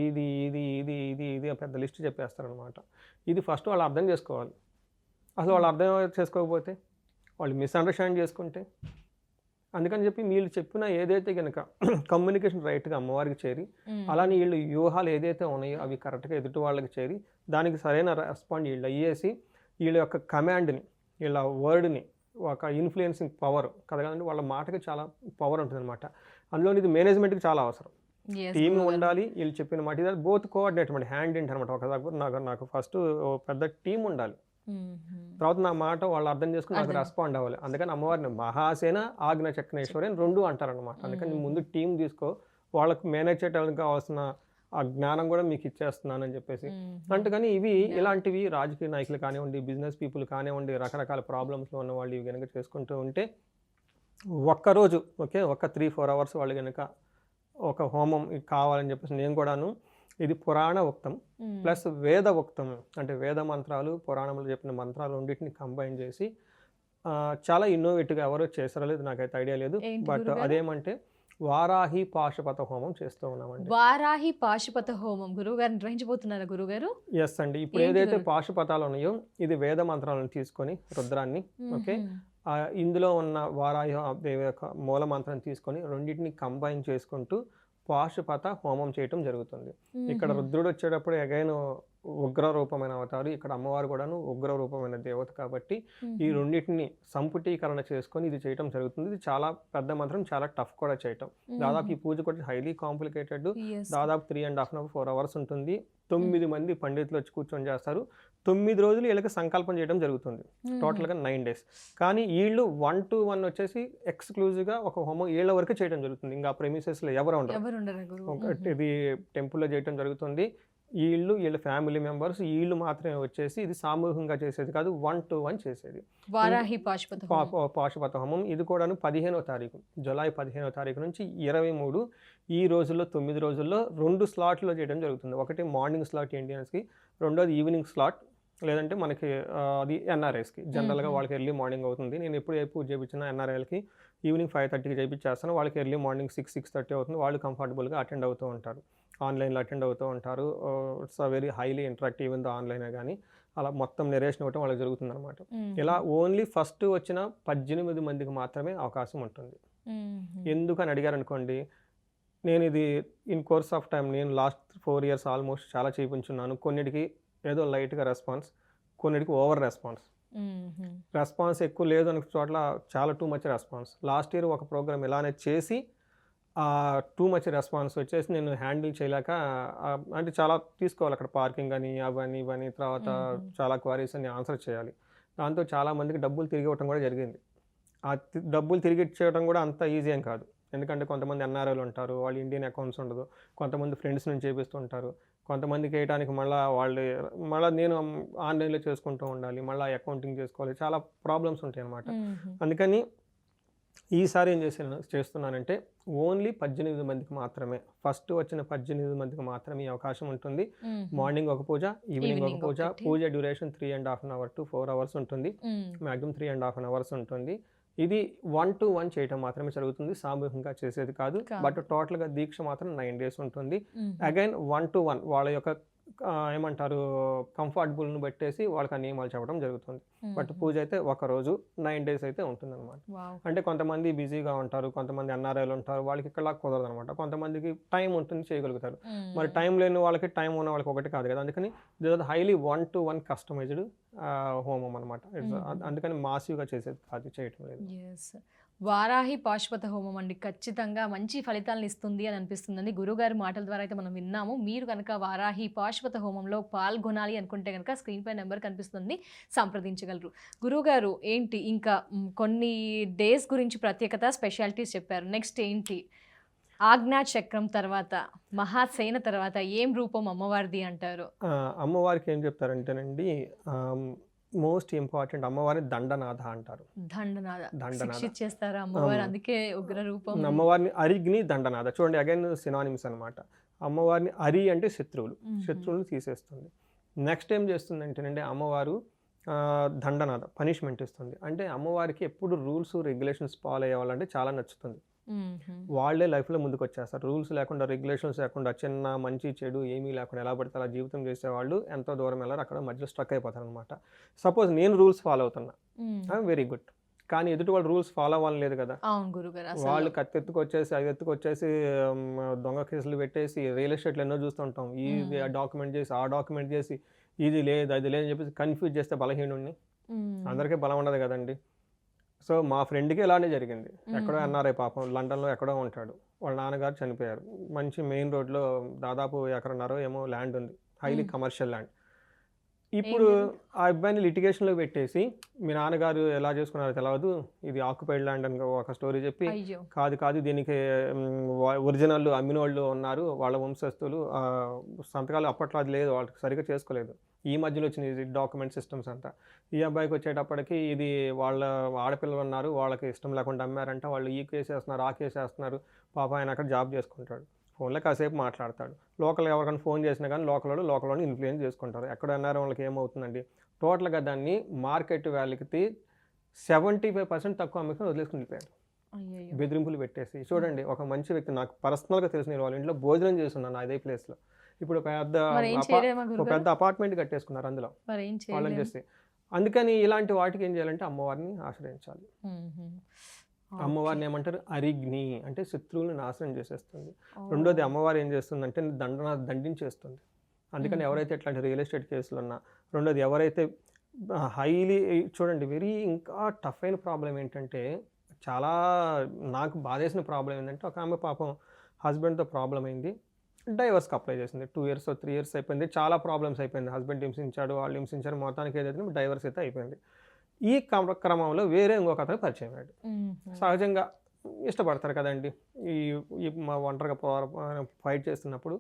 ఇది ఇది ఇది ఇది ఇది పెద్ద లిస్ట్ చెప్పేస్తారనమాట. ఇది ఫస్ట్ వాళ్ళు అర్థం చేసుకోవాలి. అసలు వాళ్ళు అర్థం చేసుకోకపోతే, వాళ్ళు మిస్అండర్స్టాండ్ చేసుకుంటే, అందుకని చెప్పి వీళ్ళు చెప్పిన ఏదైతే కనుక కమ్యూనికేషన్ రైట్గా అమ్మవారికి చేరి, అలానే వీళ్ళు వ్యూహాలు ఏదైతే ఉన్నాయో అవి కరెక్ట్గా ఎదుటి వాళ్ళకి చేరి, దానికి సరైన రెస్పాండ్ వీళ్ళు అయ్యేసి, వీళ్ళ యొక్క కమాండ్ని, వీళ్ళ వర్డ్ని, ఒక ఇన్ఫ్లుయెన్సింగ్ పవర్ కదగలండి, వాళ్ళ మాటకి చాలా పవర్ ఉంటుంది అనమాట. అందులో ఇది మేనేజ్మెంట్కి చాలా అవసరం. టీమ్ ఉండాలి, వీళ్ళు చెప్పిన మాట ఇది బోత్ కోఆర్డినేట్ అనమాట, హ్యాండ్ ఇంట్ అనమాట. ఒక నాకు ఫస్ట్ పెద్ద టీం ఉండాలి, తర్వాత నా మాట వాళ్ళు అర్థం చేసుకుని నాకు రెస్పాండ్ అవ్వాలి. అందుకని అమ్మవారిని మహాసేన ఆజ్ఞ చక్రేశ్వరి అని 2 అంటారనమాట. అందుకని ముందు టీం తీసుకో, వాళ్ళకి మేనేజ్ చేయడానికి కావాల్సిన ఆ జ్ఞానం కూడా మీకు ఇచ్చేస్తున్నాను అని చెప్పేసి. అందుకని ఇలాంటివి రాజకీయ నాయకులు కానివ్వండి, బిజినెస్ పీపుల్ కానివ్వండి, రకరకాల ప్రాబ్లమ్స్లో ఉన్న వాళ్ళు ఇవి కనుక చేసుకుంటూ ఉంటే ఒక్కరోజు ఒక 3-4 అవర్స్ వాళ్ళు కనుక ఒక హోమం కావాలని చెప్పేసి నేను కూడాను, ఇది పురాణ ఉక్తం ప్లస్ వేద ఉక్తం, అంటే వేద మంత్రాలు పురాణంలో చెప్పిన మంత్రాలు రెండింటిని కంబైన్ చేసి చాలా ఇన్నోవేటివ్గా ఎవరో చేస్తారో లేదు నాకైతే ఐడియా లేదు. బట్ అదేమంటే వారాహి పాశుపత హోమం చేస్తూ ఉన్నామండి. వారాహి పాశుపత హోమం గురువుగారు నిర్వహించబోతున్నారా గురుగారు? ఎస్ అండి. ఇప్పుడు ఏదైతే పాశుపతాలు ఉన్నాయో ఇది వేద మంత్రాలను తీసుకొని రుద్రాన్ని ఇందులో ఉన్న వారాహి దేవి యొక్క మూల మంత్రం తీసుకొని రెండింటిని కంబైన్ చేసుకుంటూ పాశుపత హోమం చేయటం జరుగుతుంది. ఇక్కడ రుద్రుడు వచ్చేటప్పుడు అగైన్ ఉగ్ర రూపమైన అవతారు, ఇక్కడ అమ్మవారు కూడాను ఉగ్ర రూపమైన దేవత కాబట్టి ఈ రెండింటిని సంపుటీకరణ చేసుకొని ఇది చేయటం జరుగుతుంది. ఇది చాలా పెద్ద మంత్రం, చాలా టఫ్ కూడా చేయటం. దాదాపు ఈ పూజ కూడా హైలీ కాంప్లికేటెడ్. దాదాపు 3.5 to 4 hours ఉంటుంది. 9 మంది పండితులు వచ్చి కూర్చొని చేస్తారు. 9 రోజులు వీళ్ళకి సంకల్పం చేయడం జరుగుతుంది. టోటల్గా 9 days. కానీ వీళ్ళు 1-to-1 వచ్చేసి ఎక్స్క్లూజివ్గా ఒక హోమం వీళ్ళ వరకే చేయడం జరుగుతుంది. ఇంకా ప్రెమిసెస్లో ఎవరు ఉండరు. ఇది టెంపుల్లో చేయడం జరుగుతుంది. వీళ్ళ ఫ్యామిలీ మెంబర్స్ వీళ్ళు మాత్రమే వచ్చేసి ఇది సామూహికంగా చేసేది కాదు, 1-to-1 చేసేది వారాహి పాశుపత హోమం. ఇది కూడాను 15వ తారీఖు, జూలై 15వ తారీఖు నుంచి 23 ఈ రోజుల్లో 9 రోజుల్లో 2 స్లాట్లో చేయడం జరుగుతుంది. ఒకటి మార్నింగ్ స్లాట్ ఇండియన్స్కి, రెండోది ఈవినింగ్ స్లాట్, లేదంటే మనకి అది ఎన్ఆర్ఐస్కి. జనరల్గా వాళ్ళకి ఎర్లీ మార్నింగ్ అవుతుంది. నేను ఎప్పుడు పూజ చేయించిన ఎన్ఆర్ఐలకి ఈవినింగ్ 5:30కి చేయించేస్తాను. వాళ్ళకి ఎర్లీ మార్నింగ్ 6-6:30 అవుతుంది. వాళ్ళు కంఫర్టబుల్గా అటెండ్ అవుతూ ఉంటారు, ఆన్లైన్లో అటెండ్ అవుతూ ఉంటారు. It's very highly interactive in the ఆన్లైనే కానీ అలా మొత్తం నెరేషన్ ఇవ్వటం వాళ్ళకి జరుగుతుంది అనమాట. ఇలా ఓన్లీ ఫస్ట్ వచ్చిన 18 మందికి మాత్రమే అవకాశం ఉంటుంది. ఎందుకని అడిగారు అనుకోండి, నేను ఇది ఇన్ కోర్స్ ఆఫ్ టైం నేను లాస్ట్ 4 years ఆల్మోస్ట్ చాలా చేయించున్నాను. కొన్నిటికి ఏదో లైట్గా రెస్పాన్స్, కొన్నిటికి ఓవర్ రెస్పాన్స్ ఎక్కువ లేదు అనే చోట్ల చాలా too much response. Last year ఒక ప్రోగ్రామ్ ఇలానే చేసి టూ మచ్ రెస్పాన్స్ వచ్చేసి నేను హ్యాండిల్ చేయలేక, అంటే చాలా తీసుకోవాలి అక్కడ పార్కింగ్ అని అవన్నీ ఇవన్నీ, తర్వాత చాలా క్వారీస్ అని ఆన్సర్ చేయాలి. దాంతో చాలామందికి డబ్బులు తిరిగి ఇవ్వటం కూడా జరిగింది. ఆ డబ్బులు తిరిగి ఇచ్చేయడం కూడా అంత ఈజీ ఏం కాదు. ఎందుకంటే కొంతమంది ఎన్ఆర్ఐలు ఉంటారు, వాళ్ళు ఇండియన్ అకౌంట్స్ ఉండదు, కొంతమంది ఫ్రెండ్స్ నుంచి చేపిస్తుంటారు, కొంతమందికి వేయడానికి మళ్ళీ నేను ఆన్లైన్లో చేసుకుంటూ ఉండాలి, మళ్ళీ అకౌంటింగ్ చేసుకోవాలి, చాలా ప్రాబ్లమ్స్ ఉంటాయి అన్నమాట. అందుకని ఈసారి ఏం చేస్తున్నానంటే ఓన్లీ 18 మందికి మాత్రమే, ఫస్ట్ వచ్చిన 18 మందికి మాత్రమే ఈ అవకాశం ఉంటుంది. మార్నింగ్ ఒక పూజ, ఈవినింగ్ ఒక పూజ. పూజ డ్యూరేషన్ 3.5 to 4 hours ఉంటుంది, మ్యాక్సిమం 3.5 hours ఉంటుంది. ఇది 1-to-1 చేయటం మాత్రమే జరుగుతుంది, సామూహికంగా చేసేది కాదు. బట్ టోటల్గా దీక్ష మాత్రం 9 days ఉంటుంది. అగైన్ 1-to-1 వాళ్ళ యొక్క ఏమంటారు కంఫర్టబుల్ని బట్టేసి వాళ్ళకి ఆ నియమాలు చెప్పడం జరుగుతుంది. బట్ పూజ అయితే ఒక రోజు 9 days అయితే ఉంటుంది అనమాట. అంటే కొంతమంది బిజీగా ఉంటారు, కొంతమంది ఎన్ఆర్ఐలు ఉంటారు, వాళ్ళకి ఇక్కడ కుదరదు అనమాట. కొంతమందికి టైం ఉంటుంది, చేయగలుగుతారు. మరి టైం లేని వాళ్ళకి, టైం ఉన్న వాళ్ళకి ఒకటి కాదు కదా. అందుకని హైలీ 1-to-1 కస్టమైజ్డ్ హోమం అనమాట. అందుకని మాసివ్గా చేసేది అది చేయటం లేదు. వారాహి పాశుపత హోమం అండి, ఖచ్చితంగా మంచి ఫలితాలను ఇస్తుంది అని అనిపిస్తుందండి. గురుగారి మాటల ద్వారా అయితే మనం విన్నాము. మీరు కనుక వారాహి పాశుపత హోమంలో పాల్గొనాలి అనుకుంటే కనుక స్క్రీన్ పై నెంబర్ కనిపిస్తుంది, సంప్రదించగలరు. గురుగారు ఏంటి ఇంకా కొన్ని డేస్ గురించి ప్రత్యేకత, స్పెషాలిటీస్ చెప్పారు. నెక్స్ట్ ఏంటి? ఆజ్ఞా చక్రం తర్వాత, మహాసేన తర్వాత ఏం రూపం అమ్మవారిది అంటారు? అమ్మవారికి ఏం చెప్తారంటేనండి, మోస్ట్ ఇంపార్టెంట్ అమ్మవారిని దండనాథ అంటారు. అందుకే ఉగ్ర రూపం. అమ్మవారిని అరిగ్ని దండనాథ. చూడండి, అగైన్ సినానిమ్స్ అనమాట. అమ్మవారిని అరి అంటే శత్రువులు తీసేస్తుంది. నెక్స్ట్ ఏం చేస్తుంది అంటేనండి, అమ్మవారు దండనాథ పనిష్మెంట్ ఇస్తుంది. అంటే అమ్మవారికి ఎప్పుడు రూల్స్ రెగ్యులేషన్స్ ఫాలో అయ్యేవాళ్ళంటే చాలా నచ్చుతుంది. వాళ్ళే లైఫ్లో ముందుకు వచ్చేస్తారు. రూల్స్ లేకుండా, రెగ్యులేషన్స్ లేకుండా, చిన్న మంచి చెడు ఏమీ లేకుండా ఎలా పడితే అలా జీవితం చేసేవాళ్ళు ఎంతో దూరం వెళ్ళారు, అక్కడ మధ్యలో స్ట్రక్ అయిపోతారు అనమాట. సపోజ్ నేను రూల్స్ ఫాలో అవుతున్నా, వెరీ గుడ్. కానీ ఎదుటి వాళ్ళు రూల్స్ ఫాలో అవ్వాలి లేదు కదా. వాళ్ళు కత్తెత్తుకొచ్చేసి అది ఎత్తుకొచ్చేసి దొంగ కేసులు పెట్టేసి, రియల్ ఎస్టేట్లు ఎన్నో చూస్తుంటాం, ఇది డాక్యుమెంట్ చేసి ఆ డాక్యుమెంట్ చేసి ఇది లేదు అది లేదని చెప్పేసి కన్ఫ్యూజ్ చేస్తే బలహీనుడిని. అందరికీ బలం ఉండదు కదండి. సో మా ఫ్రెండ్కి ఇలానే జరిగింది. ఎక్కడో ఎన్ఆర్ఐ, పాపం లండన్లో ఎక్కడో ఉంటాడు, వాళ్ళ నాన్నగారు చనిపోయారు. మంచి మెయిన్ రోడ్లో దాదాపు 1.5 acre ఏమో ల్యాండ్ ఉంది, హైలీ కమర్షియల్ ల్యాండ్. ఇప్పుడు ఆ అబ్బాయిని లిటిగేషన్లో పెట్టేసి మీ నాన్నగారు ఎలా చేసుకున్నారో తెలియదు, ఇది ఆక్యుపైడ్ ల్యాండ్ అని ఒక స్టోరీ చెప్పి, కాదు దీనికి ఒరిజినల్ అమ్మిన వాళ్ళు ఉన్నారు, వాళ్ళ వంశస్థులు, సంతకాలు అప్పట్లో అది లేదు, వాళ్ళకి సరిగ్గా చేసుకోలేదు, ఈ మధ్యలో వచ్చిన డాక్యుమెంట్ సిస్టమ్స్ అంతా. ఈ అబ్బాయికి వచ్చేటప్పటికి ఇది వాళ్ళ ఆడపిల్లలు ఉన్నారు, వాళ్ళకి ఇష్టం లేకుండా అమ్మారంట, వాళ్ళు ఈ కేసు వేస్తున్నారు, ఆ కేసు వేస్తున్నారు, పాప ఆయన అక్కడ జాబ్ చేసుకుంటాడు, ఫోన్లో కాసేపు మాట్లాడతాడు, లోకల్ ఎవరికైనా ఫోన్ చేసినా కానీ లోకల్ ఇన్ఫ్లుయెన్స్ చేసుకుంటారు, ఎక్కడ అన్నారో వాళ్ళకి ఏమవుతుందండి, టోటల్గా దాన్ని మార్కెట్ వాల్యూకి 75% తక్కువ అమ్ముకొని వదిలేసుకుని వెళ్ళిపోయాడు, బెదిరింపులు పెట్టేసి. చూడండి, ఒక మంచి వ్యక్తి, నాకు పర్సనల్గా తెలిసిన వాళ్ళ ఇంట్లో భోజనం చేస్తున్నాను అదే ప్లేస్లో, ఇప్పుడు ఒక పెద్ద అపార్ట్మెంట్ కట్టేసుకున్నారు అందులో వాళ్ళని చేసి. అందుకని ఇలాంటి వాటికి ఏం చేయాలంటే అమ్మవారిని ఆశ్రయించాలి. అమ్మవారిని ఏమంటారు, అరిగ్ని అంటే శత్రువులను నాశనం చేసేస్తుంది. రెండోది అమ్మవారు ఏం చేస్తుందంటే దండించేస్తుంది. అందుకని ఎవరైతే ఇట్లాంటి రియల్ ఎస్టేట్ కేసులు ఉన్నా, రెండోది ఎవరైతే హైలీ చూడండి, ఇంకా టఫ్ అయిన ప్రాబ్లం ఏంటంటే, చాలా నాకు బాధేసిన ప్రాబ్లం ఏంటంటే, ఒక ఆమె పాపం హస్బెండ్తో ప్రాబ్లం అయింది, డైవర్స్కి అప్లై చేసింది, 2 years 3 years అయిపోయింది, చాలా ప్రాబ్లమ్స్ అయిపోయింది, హస్బెండ్ హింసించాడు, వాళ్ళు హింసించారు, మొత్తానికి ఏదైతే డైవర్స్ అయితే అయిపోయింది. ఈ క్రమంలో వేరే ఇంకొక అతను పరిచయం అయ్యాడు. సహజంగా ఇష్టపడతారు కదండి, ఈ మా ఒంటరిగా ఫైట్ చేస్తున్నప్పుడు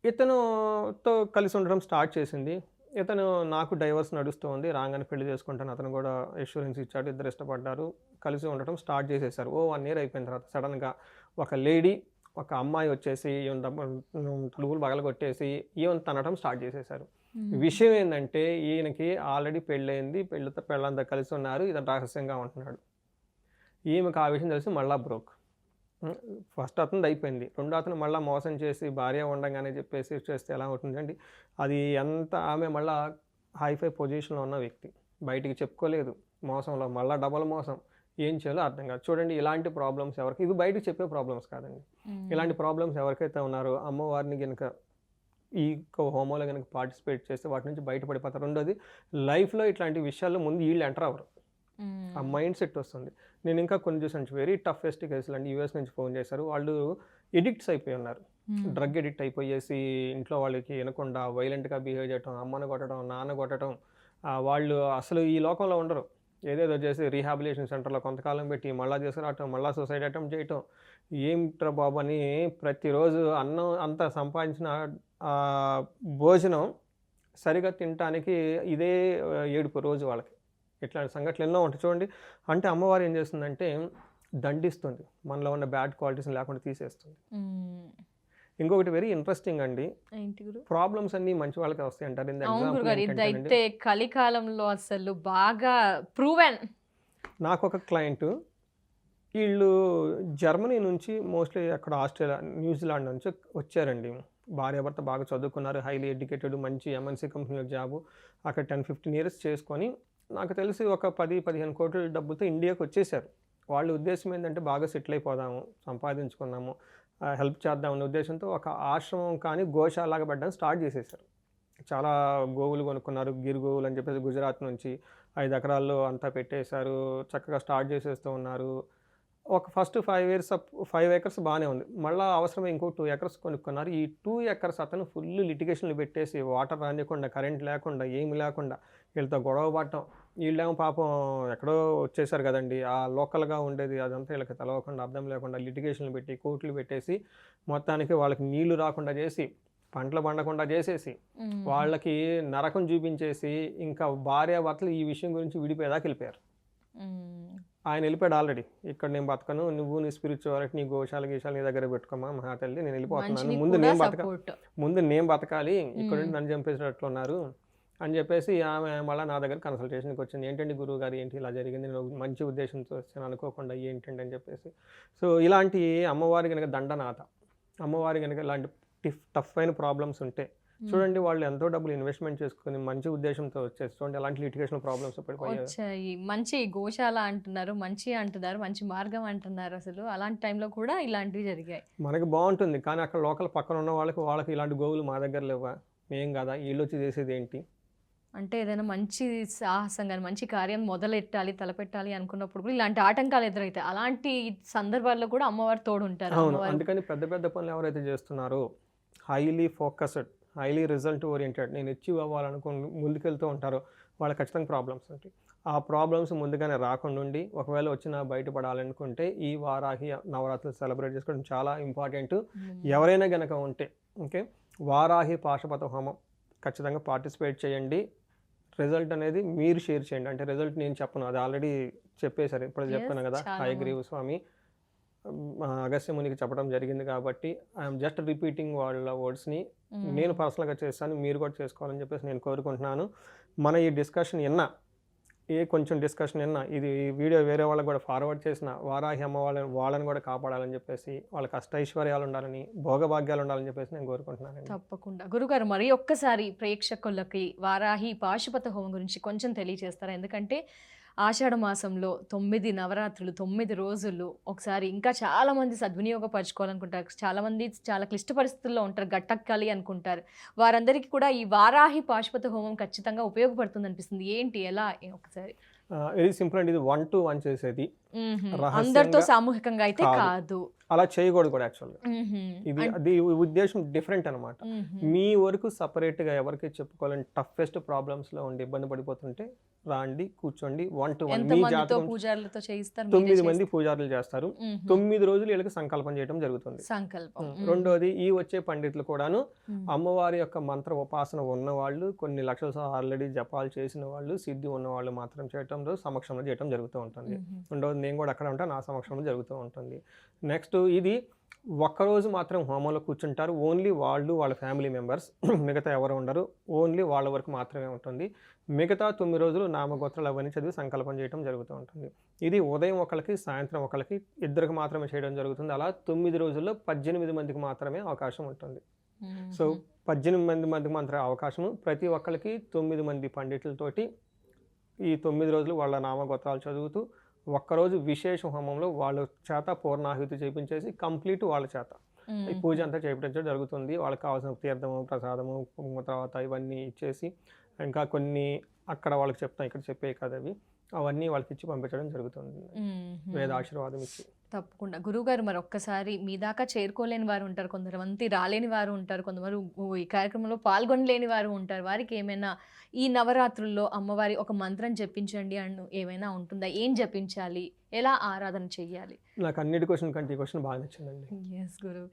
ఇతనుతో కలిసి ఉండడం స్టార్ట్ చేసింది. ఇతను నాకు డైవర్స్ నడుస్తుంది, రాగానే పెళ్లి చేసుకుంటాను, అతను కూడా ఇన్సూరెన్స్ ఇచ్చాడు, ఇద్దరు ఇష్టపడ్డారు, కలిసి ఉండటం స్టార్ట్ చేసేసారు. 1 year అయిపోయిన తర్వాత సడన్గా ఒక లేడీ, ఒక అమ్మాయి వచ్చేసి తలుపులు పగలగొట్టేసి ఈవెన్ తనటం స్టార్ట్ చేసేసారు. విషయం ఏంటంటే, ఈయనకి ఆల్రెడీ పెళ్ళయింది, పెళ్ళంతా కలిసి ఉన్నారు, ఇతను రహస్యంగా ఉంటున్నాడు. ఈమెకు ఆ విషయం తెలిసి మళ్ళీ బ్రోక్. ఫస్ట్ అతను అయిపోయింది, రెండో అతను మళ్ళీ మోసం చేసి భార్య ఉండగానే చెప్పేసి చేస్తే ఎలా ఉంటుందండి అది. ఆమె మళ్ళీ హైఫై పొజిషన్లో ఉన్న వ్యక్తి, బయటికి చెప్పుకోలేదు, మోసంలో మళ్ళీ డబల్ మోసం, ఏం చేయాలో అర్థం కాదు. చూడండి, ఇలాంటి ప్రాబ్లమ్స్ ఎవరికి, ఇవి బయటకు చెప్పే ప్రాబ్లమ్స్ కాదండి, ఇలాంటి ప్రాబ్లమ్స్ ఎవరికైతే ఉన్నారో అమ్మవారిని కనుక ఈ హోమోలో కనుక పార్టిసిపేట్ చేస్తే వాటి నుంచి బయటపడిపోతారు. రెండోది, లైఫ్లో ఇట్లాంటి విషయాల్లో ముందు వీళ్ళు ఎంటర్ అవ్వరు, ఆ మైండ్ సెట్ వస్తుంది. నేను ఇంకా కొన్ని చూసాను వెరీ టఫెస్ట్ కేసులు అండి. యూఎస్ నుంచి ఫోన్ చేశారు, వాళ్ళు ఎడిక్ట్స్ అయిపోయి ఉన్నారు, డ్రగ్ ఎడిక్ట్ అయిపోయేసి ఇంట్లో వాళ్ళకి వినకుండా వైలెంట్గా బిహేవ్ చేయటం, అమ్మను కొట్టడం, నాన్న కొట్టడం, వాళ్ళు అసలు ఈ లోకంలో ఉండరు, ఏదేదో చేసి రీహాబిలిటేషన్ సెంటర్లో కొంతకాలం పెట్టి మళ్ళీ తీసుకురావటం, మళ్ళీ సూసైడ్ అటెంప్ట్ చేయటం, ఏమిట్రా బాబు అని ప్రతిరోజు అన్నం అంతా సంపాదించిన భోజనం సరిగా తినటానికి ఇదే ఏడుపు రోజు వాళ్ళకి. ఇట్లాంటి సంఘటనలు ఎన్నో ఉంటాయి చూడండి. అంటే అమ్మవారు ఏం చేస్తుందంటే దండిస్తుంది, మనలో ఉన్న బ్యాడ్ క్వాలిటీస్ని లేకుండా తీసేస్తుంది. ఇంకొకటి వెరీ ఇంట్రెస్టింగ్ అండి, ప్రాబ్లమ్స్ అన్ని మంచి వాళ్ళకి వస్తాయి అంటారు. ఇదైతే కలికాలంలో అసలు బాగా ప్రూవెన్. నాకు ఒక క్లయింట్, వీళ్ళు జర్మనీ నుంచి మోస్ట్లీ అక్కడ ఆస్ట్రేలియా, న్యూజిలాండ్ నుంచి వచ్చారండి. భార్యాభర్త బాగా చదువుకున్నారు, హైలీ ఎడ్యుకేటెడ్, మంచి ఎంఎన్సీ కంపెనీలో జాబు, అక్కడ 10-15 years చేసుకొని నాకు తెలిసి ఒక 10-15 కోట్ల డబ్బుతో ఇండియాకి వచ్చేసారు. వాళ్ళ ఉద్దేశం ఏంటంటే బాగా సెటిల్ అయిపోదాము, సంపాదించుకున్నాము, హెల్ప్ చేద్దామనే ఉద్దేశంతో ఒక ఆశ్రమం కానీ గోశాలాగా పెట్టడానికి స్టార్ట్ చేసేసారు. చాలా గోవులు కొనుక్కున్నారు, గిర్ గోవులు అని చెప్పేసి గుజరాత్ నుంచి 5 ఎకరాల్లో అంతా పెట్టేశారు, చక్కగా స్టార్ట్ చేసేస్తూ ఉన్నారు. ఒక ఫస్ట్ 5 acres బాగానే ఉంది, మళ్ళీ అవసరమే ఇంకో 2 acres కొనుక్కున్నారు. ఈ 2 acres అతను ఫుల్ లిటిగేషన్లు పెట్టేసి వాటర్ రానియకుండా, కరెంట్ లేకుండా, ఏమి లేకుండా వీళ్ళతో గొడవ పడటం. వీళ్ళేమో పాపం ఎక్కడో వచ్చేసారు కదండి, ఆ లోకల్గా ఉండేది అదంతా వీళ్ళకి తెలవకుండా, అర్థం లేకుండా లిటిగేషన్లు పెట్టి కోర్టులు పెట్టేసి మొత్తానికి వాళ్ళకి నీళ్లు రాకుండా చేసి, పంటలు పండకుండా చేసేసి, వాళ్ళకి నరకం చూపించేసి, ఇంకా భార్యాభర్తలు ఈ విషయం గురించి విడిపోయేదాకా వెళ్ళిపోయారు. ఆయన వెళ్ళిపోయాడు ఆల్రెడీ, ఇక్కడ నేను బతకను, నువ్వు నీ స్పిరిచువాలిటీ, నీ గోశాల గీశాల నీ దగ్గర పెట్టుకోమా మహా తల్లి, నేను వెళ్ళిపోతున్నాను, ముందు నేను బతకాలి, ఇక్కడ నన్ను చంపేసినట్లు ఉన్నారు అని చెప్పేసి ఆమె మళ్ళీ నా దగ్గర కన్సల్టేషన్కి వచ్చింది. ఏంటండి గురువు గారు, ఏంటి ఇలా జరిగింది, నేను మంచి ఉద్దేశంతో వచ్చాను అనుకోకుండా ఏంటండి అని చెప్పేసి. సో ఇలాంటి అమ్మవారి కనుక దండనాథ, అమ్మవారి కనుక ఇలాంటి టఫ్ అయిన ప్రాబ్లమ్స్ ఉంటే చూడండి, వాళ్ళు ఎంతో డబ్బులు ఇన్వెస్ట్మెంట్ చేసుకుని మంచి ఉద్దేశంతో వచ్చేసి చూడండి అలాంటి లిటిగేషన్ ప్రాబ్లమ్స్ వచ్చాయి. మంచి గోశాల అంటున్నారు, మంచి మార్గం అంటున్నారు, అసలు అలాంటి టైంలో కూడా ఇలాంటివి జరిగాయి. మనకి బాగుంటుంది, కానీ అక్కడ లోకల్ పక్కన ఉన్న వాళ్ళకి ఇలాంటి గోవులు మా దగ్గర లేవా, మేం కదా, వీళ్ళు వచ్చి చేసేది ఏంటి అంటే ఏదైనా మంచి సాహసం కానీ మంచి కార్యం మొదలెట్టాలి, తలపెట్టాలి అనుకున్నప్పుడు కూడా ఇలాంటి ఆటంకాలు ఎదురైతాయి. అలాంటి సందర్భాల్లో కూడా అమ్మవారు తోడు ఉంటారు. అవును, అందుకని పెద్ద పెద్ద పనులు ఎవరైతే చేస్తున్నారో highly focused, highly result oriented, నేను అచీవ్ అవ్వాలనుకుని ముందుకెళ్తూ ఉంటారో వాళ్ళకి ఖచ్చితంగా ప్రాబ్లమ్స్ ఉంటాయి. ఆ ప్రాబ్లమ్స్ ముందుగానే రాకుండా ఒకవేళ వచ్చినా బయటపడాలనుకుంటే ఈ వారాహి నవరాత్రులు సెలబ్రేట్ చేసుకోవడం చాలా ఇంపార్టెంట్. ఎవరైనా గనక ఉంటే ఓకే, వారాహి పాశుపత హోమం ఖచ్చితంగా పార్టిసిపేట్ చేయండి. రిజల్ట్ అనేది మీరు షేర్ చేయండి. అంటే రిజల్ట్ నేను చెప్పను, అది ఆల్రెడీ చెప్పేశారు, ఇప్పుడు చెప్తాను కదా. హయగ్రీవ స్వామి అగస్త్య మునికి చెప్పడం జరిగింది కాబట్టి ఐఎమ్ జస్ట్ రిపీటింగ్ వాళ్ళ వర్డ్స్ని. నేను పర్సనల్గా చేస్తాను, మీరు కూడా చేసుకోవాలని చెప్పేసి నేను కోరుకుంటున్నాను. మన ఈ డిస్కషన్ కొంచెం డిస్కషన్ ఇది వీడియో వేరే వాళ్ళకి కూడా ఫార్వర్డ్ చేసిన వారాహి అమ్మ వాళ్ళని కూడా కాపాడాలని చెప్పేసి, వాళ్ళకి అష్టైశ్వర్యాలు ఉండాలని, భోగభాగ్యాలు ఉండాలని చెప్పేసి నేను కోరుకుంటున్నాను. తప్పకుండా గురుగారు, మరి ఒక్కసారి ప్రేక్షకులకి వారాహి పాశుపత హోమం గురించి కొంచెం తెలియజేస్తారా? ఎందుకంటే ఆషాఢ మాసంలో 9 నవరాత్రులు, 9 రోజులు ఒకసారి ఇంకా చాలామంది సద్వినియోగపరచుకోవాలనుకుంటారు. చాలామంది చాలా క్లిష్ట పరిస్థితుల్లో ఉంటారు, గట్టెక్కాలి అనుకుంటారు. వారందరికీ కూడా ఈ వారాహి పాశుపత హోమం ఖచ్చితంగా ఉపయోగపడుతుంది అనిపిస్తుంది. ఏంటి, ఎలా ఒకసారి? వెరీ సింపుల్ అండి. ఇది 1 to 1 చేసేది, అందరితో సామూహికంగా అయితే కాదు, అలా చేయకూడదు కూడా. యాక్చువల్గా అది ఉద్దేశం డిఫరెంట్ అనమాట. మీ వరకు సపరేట్గా ఎవరికి చెప్పుకోవాలని టఫెస్ట్ ప్రాబ్లమ్స్లో ఉండి ఇబ్బంది పడిపోతుంటే రాండి, కూర్చోండి. 1 to 1 మీ జాతకం 9 మంది పూజారులు చేస్తారు. 9 రోజులు వీళ్ళకి సంకల్పం చేయడం జరుగుతుంది. రెండోది, ఈ వచ్చే పండితులు కూడాను అమ్మవారి యొక్క మంత్ర ఉపాసన ఉన్నవాళ్ళు, కొన్ని లక్షల ఆల్రెడీ జపాలు చేసిన వాళ్ళు, సిద్ధి ఉన్నవాళ్ళు మాత్రం చేయటం సమక్షంలో చేయడం జరుగుతూ ఉంటుంది. రెండోది, నేను కూడా అక్కడ ఉంటాను, నా సమక్షంలో జరుగుతూ ఉంటుంది. నెక్స్ట్, ఇది ఒక్కరోజు మాత్రం హోమంలో కూర్చుంటారు, ఓన్లీ వాళ్ళు, వాళ్ళ ఫ్యామిలీ మెంబర్స్, మిగతా ఎవరు ఉండరు, ఓన్లీ వాళ్ళ వరకు మాత్రమే ఉంటుంది. మిగతా 9 రోజులు నామగోత్రాలు అవన్నీ చదివి సంకల్పం చేయడం జరుగుతూ ఉంటుంది. ఇది ఉదయం ఒకరికి, సాయంత్రం ఒకరికి, ఇద్దరికి మాత్రమే చేయడం జరుగుతుంది. అలా 9 రోజుల్లో 18 మందికి మాత్రమే అవకాశం ఉంటుంది. సో 18 మందికి మాత్రమే అవకాశము. ప్రతి ఒక్కరికి 9 మంది పండితులతోటి ఈ 9 రోజులు వాళ్ళ నామగోత్రాలు చదువుతూ ఒక్కరోజు విశేష హోమంలో వాళ్ళ చేత పూర్ణాహుతి చేయించేసి కంప్లీట్ వాళ్ళ చేత ఈ పూజ అంతా చేయించడం జరుగుతుంది. వాళ్ళకి కావాల్సిన తీర్థము, ప్రసాదము, తర్వాత ఇవన్నీ ఇచ్చేసి, ఇంకా కొన్ని అక్కడ వాళ్ళకి చెప్తాం, ఇక్కడ చెప్పే కదవి అవన్నీ వాళ్ళకి ఇచ్చి పంపించడం జరుగుతుంది, వేదాశీర్వాదం ఇచ్చి. తప్పకుండా గురువుగారు, మరి ఒక్కసారి మీ దాకా చేరుకోలేని వారు ఉంటారు, కొంతమంది రాలేని వారు ఉంటారు, కొంతమంది ఈ కార్యక్రమంలో పాల్గొనలేని వారు ఉంటారు. వారికి ఏమైనా ఈ నవరాత్రుల్లో అమ్మవారి ఒక మంత్రం జపించండి అని ఏమైనా ఉంటుందా? ఏం జపించాలి, ఎలా ఆరాధన చెయ్యాలి? నాకు అన్నిటి క్వశ్చన్ కంటే ఈ క్వశ్చన్ బాగా నచ్చిందండి. ఎస్ గురు.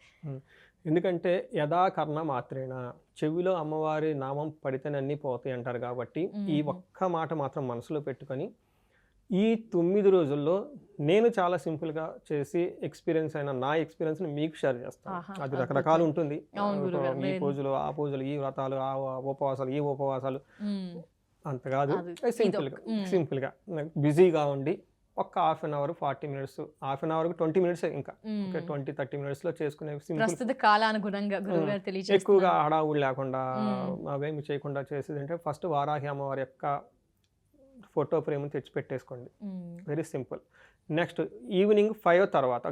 ఎందుకంటే యథా కర్ణ మాత్రేణ, చెవిలో అమ్మవారి నామం పడితేనే అన్నీ పోతాయి అంటారు కాబట్టి ఈ ఒక్క మాట మాత్రం మనసులో పెట్టుకొని ఈ 9 రోజుల్లో నేను చాలా సింపుల్గా చేసి ఎక్స్పీరియన్స్ అయిన నా ఎక్స్పీరియన్స్ని మీకు షేర్ చేస్తాను. అది రకరకాలు ఉంటుంది, ఈ పూజలు, ఆ పూజలు, ఈ వ్రతాలు, ఆ ఉపవాసాలు, ఈ ఉపవాసాలు, అంత కాదు. సింపుల్గా బిజీగా ఉండి ఒక్క half an hour, 40 minutes, half an అవర్కి 20 minutes, ఇంకా 20-30 minutesలో చేసుకునే సింపుల్, ఎక్కువగా హడావుడు లేకుండా అవేమి చేయకుండా చేసేది అంటే ఫస్ట్ వారాహి అమ్మవారి యొక్క ఫోటో ఫ్రేమ్ తెచ్చి పెట్టేసుకోండి. Very simple. నెక్స్ట్, ఈవినింగ్ 5 తర్వాత,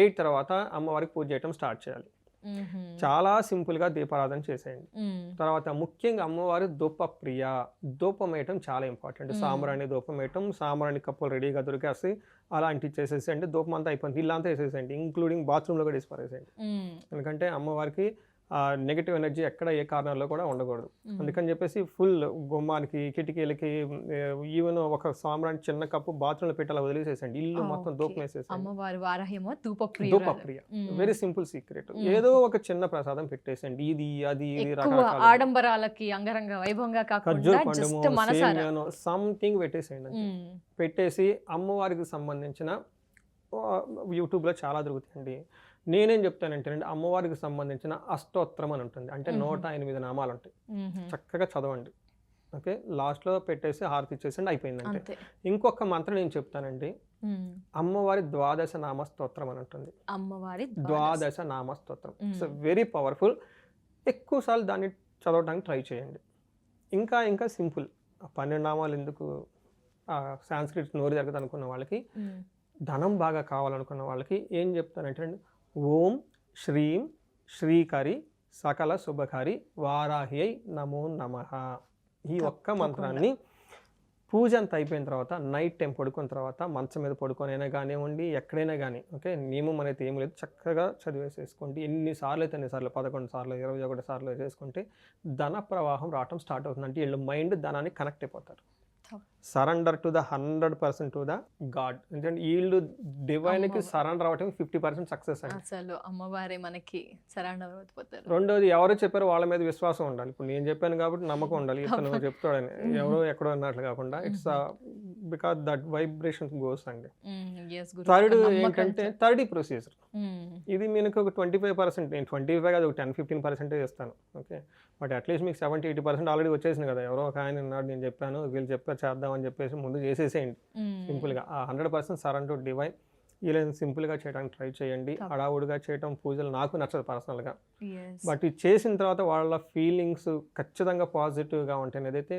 8 తర్వాత అమ్మవారికి పూజ చేయటం స్టార్ట్ చేయాలి. చాలా సింపుల్గా దీపారాధన చేసేయండి. తర్వాత ముఖ్యంగా అమ్మవారి ధూప ప్రియ, ధూపం వేయటం చాలా ఇంపార్టెంట్. సాంబ్రాణి ధూపం వేయటం, సాంబ్రాణి కప్పులు రెడీగా దొరికేసి అలాంటివి చేసేసేయండి. ధూపం అంతా అయిపోయింది, ఇల్లంతా వేసేసేయండి, ఇంక్లూడింగ్ బాత్రూంలో కూడా వేసి పారేసేయండి. ఎందుకంటే అమ్మవారికి నెగిటివ్ ఎనర్జీ ఎక్కడ ఏ కార్నర్లో కూడా ఉండకూడదు. అందుకని చెప్పేసి ఫుల్ గుమ్మానికి, కిటికీలకి, ఈవెన్ ఒక సాంబ్రాణి చిన్న కప్పు బాత్రూంలో పెట్టాలి, వదిలేసేసండి, ఇల్లు మొత్తం ధూపం వేసేసండి. ధూపప్రియ, వెరీ సింపుల్ సీక్రెట్. ఏదో ఒక చిన్న ప్రసాదం పెట్టేసండి, ఇది అది ఆడంబరాలకి అంగరంగ వైభవంగా కాకుండా సంథింగ్ పెట్టేసేయండి. పెట్టేసి అమ్మవారికి సంబంధించిన యూట్యూబ్లో చాలా దొరుకుతాయండి. నేనేం చెప్తానంటే అమ్మవారికి సంబంధించిన అష్టోత్తరం అని ఉంటుంది, అంటే 108 నామాలు ఉంటాయి. చక్కగా చదవండి, ఓకే. లాస్ట్లో పెట్టేసి హారతి ఇచ్చేసండి, అయిపోయిందంటే. ఇంకొక మంత్రం నేను చెప్తానండి, అమ్మవారి 12 నామ స్తోత్రం అని ఉంటుంది. అమ్మవారి 12 నామ స్తోత్రం, ఇట్స్ వెరీ పవర్ఫుల్. ఎక్కువసార్లు దాన్ని చదవడానికి ట్రై చేయండి. ఇంకా సింపుల్, 12 నామాలు ఎందుకు, సాంస్క్రిట్ నోరు జరుగుతుంది అనుకున్న వాళ్ళకి, ధనం బాగా కావాలనుకున్న వాళ్ళకి ఏం చెప్తానంటే, ఓం శ్రీం శ్రీకరి సకల శుభకరి వారాహ్యై నమో నమః. ఈ ఒక్క మంత్రాన్ని పూజ అంతా అయిపోయిన తర్వాత నైట్ టైం పడుకున్న తర్వాత మంచం మీద పడుకొనైనా కానివ్వండి, ఎక్కడైనా కానీ ఓకే, నియమం అనేది ఏం లేదు, చక్కగా చదివేసేసుకోండి. ఎన్నిసార్లు అయితే అన్నిసార్లు 11 సార్లు 21 సార్లు వేసేసుకుంటే ధన ప్రవాహం రావటం స్టార్ట్ అవుతుంది. అంటే వీళ్ళు మైండ్ ధనాన్ని కనెక్ట్ అయిపోతారు. Surrender to the 100% to the God. ఎందుకంటే వీళ్ళు డివైన్కి సరెండర్ అవ్వటం 50% సక్సెస్ అండి. అసలు అమ్మవారే మనకి సరెండర్ అయిపోతారు. రెండోది ఎవరు చెప్పారో వాళ్ళ మీద విశ్వాసం ఉండాలి. ఇప్పుడు నేను చెప్పాను కాబట్టి నమ్మకం ఉండాలి, ఇతను చెప్తాడని ఎవరో ఎక్కడో అన్నట్లు కాకుండా it's because that vibration goes అండి. థర్డ్ ఏంటంటే థర్డ్ ప్రొసీజర్. ఇది మీకు ఒక 25%, నేను 25 కాదు, ఒక 10-15% ఇస్తాను ఓకే. బట్ అట్లీస్ట్ మీకు 70-80% ఆల్రెడీ వచ్చేసింది కదా. ఎవరో ఒక ఆయన ఉన్నాడు, నేను చెప్పాను, వీళ్ళు చెప్పారు చేద్దామని చెప్పేసి ముందు చేసేసేయండి సింపుల్గా. ఆ 100% సరెండర్ టు డివైన్. ఇలా సింపుల్గా చేయడానికి ట్రై చేయండి. హడావుడిగా చేయటం పూజలు నాకు నచ్చదు పర్సనల్గా. బట్ ఇది చేసిన తర్వాత వాళ్ళ ఫీలింగ్స్ ఖచ్చితంగా పాజిటివ్గా ఉంటాయి. అదైతే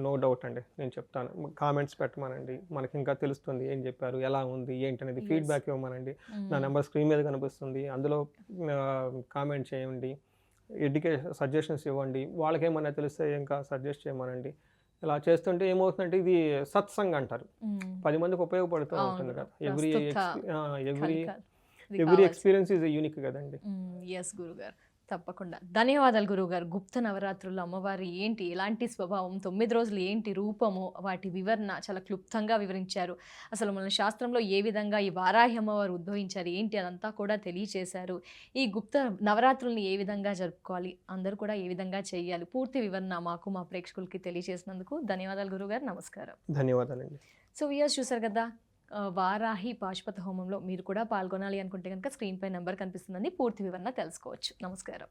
నో డౌట్ అండి, నేను చెప్తాను. కామెంట్స్ పెట్టమనండి, మనకి ఇంకా తెలుస్తుంది ఏం చెప్పారు, ఎలా ఉంది ఏంటి అనేది ఫీడ్బ్యాక్ ఇవ్వమనండి. నా నెంబర్ స్క్రీన్ మీద కనిపిస్తుంది, అందులో కామెంట్ చేయండి, ఎడ్యుకేషన్ సజెషన్స్ ఇవ్వండి. వాళ్ళకేమన్నా తెలిస్తే ఇంకా సజెస్ట్ చేయమనండి. ఇలా చేస్తుంటే ఏమవుతుందంటే ఇది సత్సంగ్ అంటారు, 10 మందికి ఉపయోగపడుతూ ఉంటుంది కదా. ఎవ్రీ ఎక్స్పీరియన్స్ ఈజ్ యూనిక్ కదండి. ఎస్ గురుగారు, తప్పకుండా ధన్యవాదాలు గురువుగారు. గుప్త నవరాత్రుల్లో అమ్మవారి ఏంటి, ఎలాంటి స్వభావం, 9 రోజులు ఏంటి రూపము, వాటి వివరణ చాలా క్లుప్తంగా వివరించారు. అసలు మన శాస్త్రంలో ఏ విధంగా ఈ వారాహి అమ్మవారు ఉద్భవించారు ఏంటి అదంతా కూడా తెలియచేశారు. ఈ గుప్త నవరాత్రుల్ని ఏ విధంగా జరుపుకోవాలి, అందరూ కూడా ఏ విధంగా చేయాలి, పూర్తి వివరణ మాకు మా ప్రేక్షకులకి తెలియజేసినందుకు ధన్యవాదాలు గురుగారు. నమస్కారం. ధన్యవాదాలండి. సో వ్యూయర్స్ చూసారు కదా, వారాహి పాశుపత హోమంలో మీరు కూడా పాల్గొనాలి అనుకుంటే కనుక స్క్రీన్ పై నెంబర్ కనిపిస్తుందని పూర్తి వివరణ తెలుసుకోవచ్చు. నమస్కారం.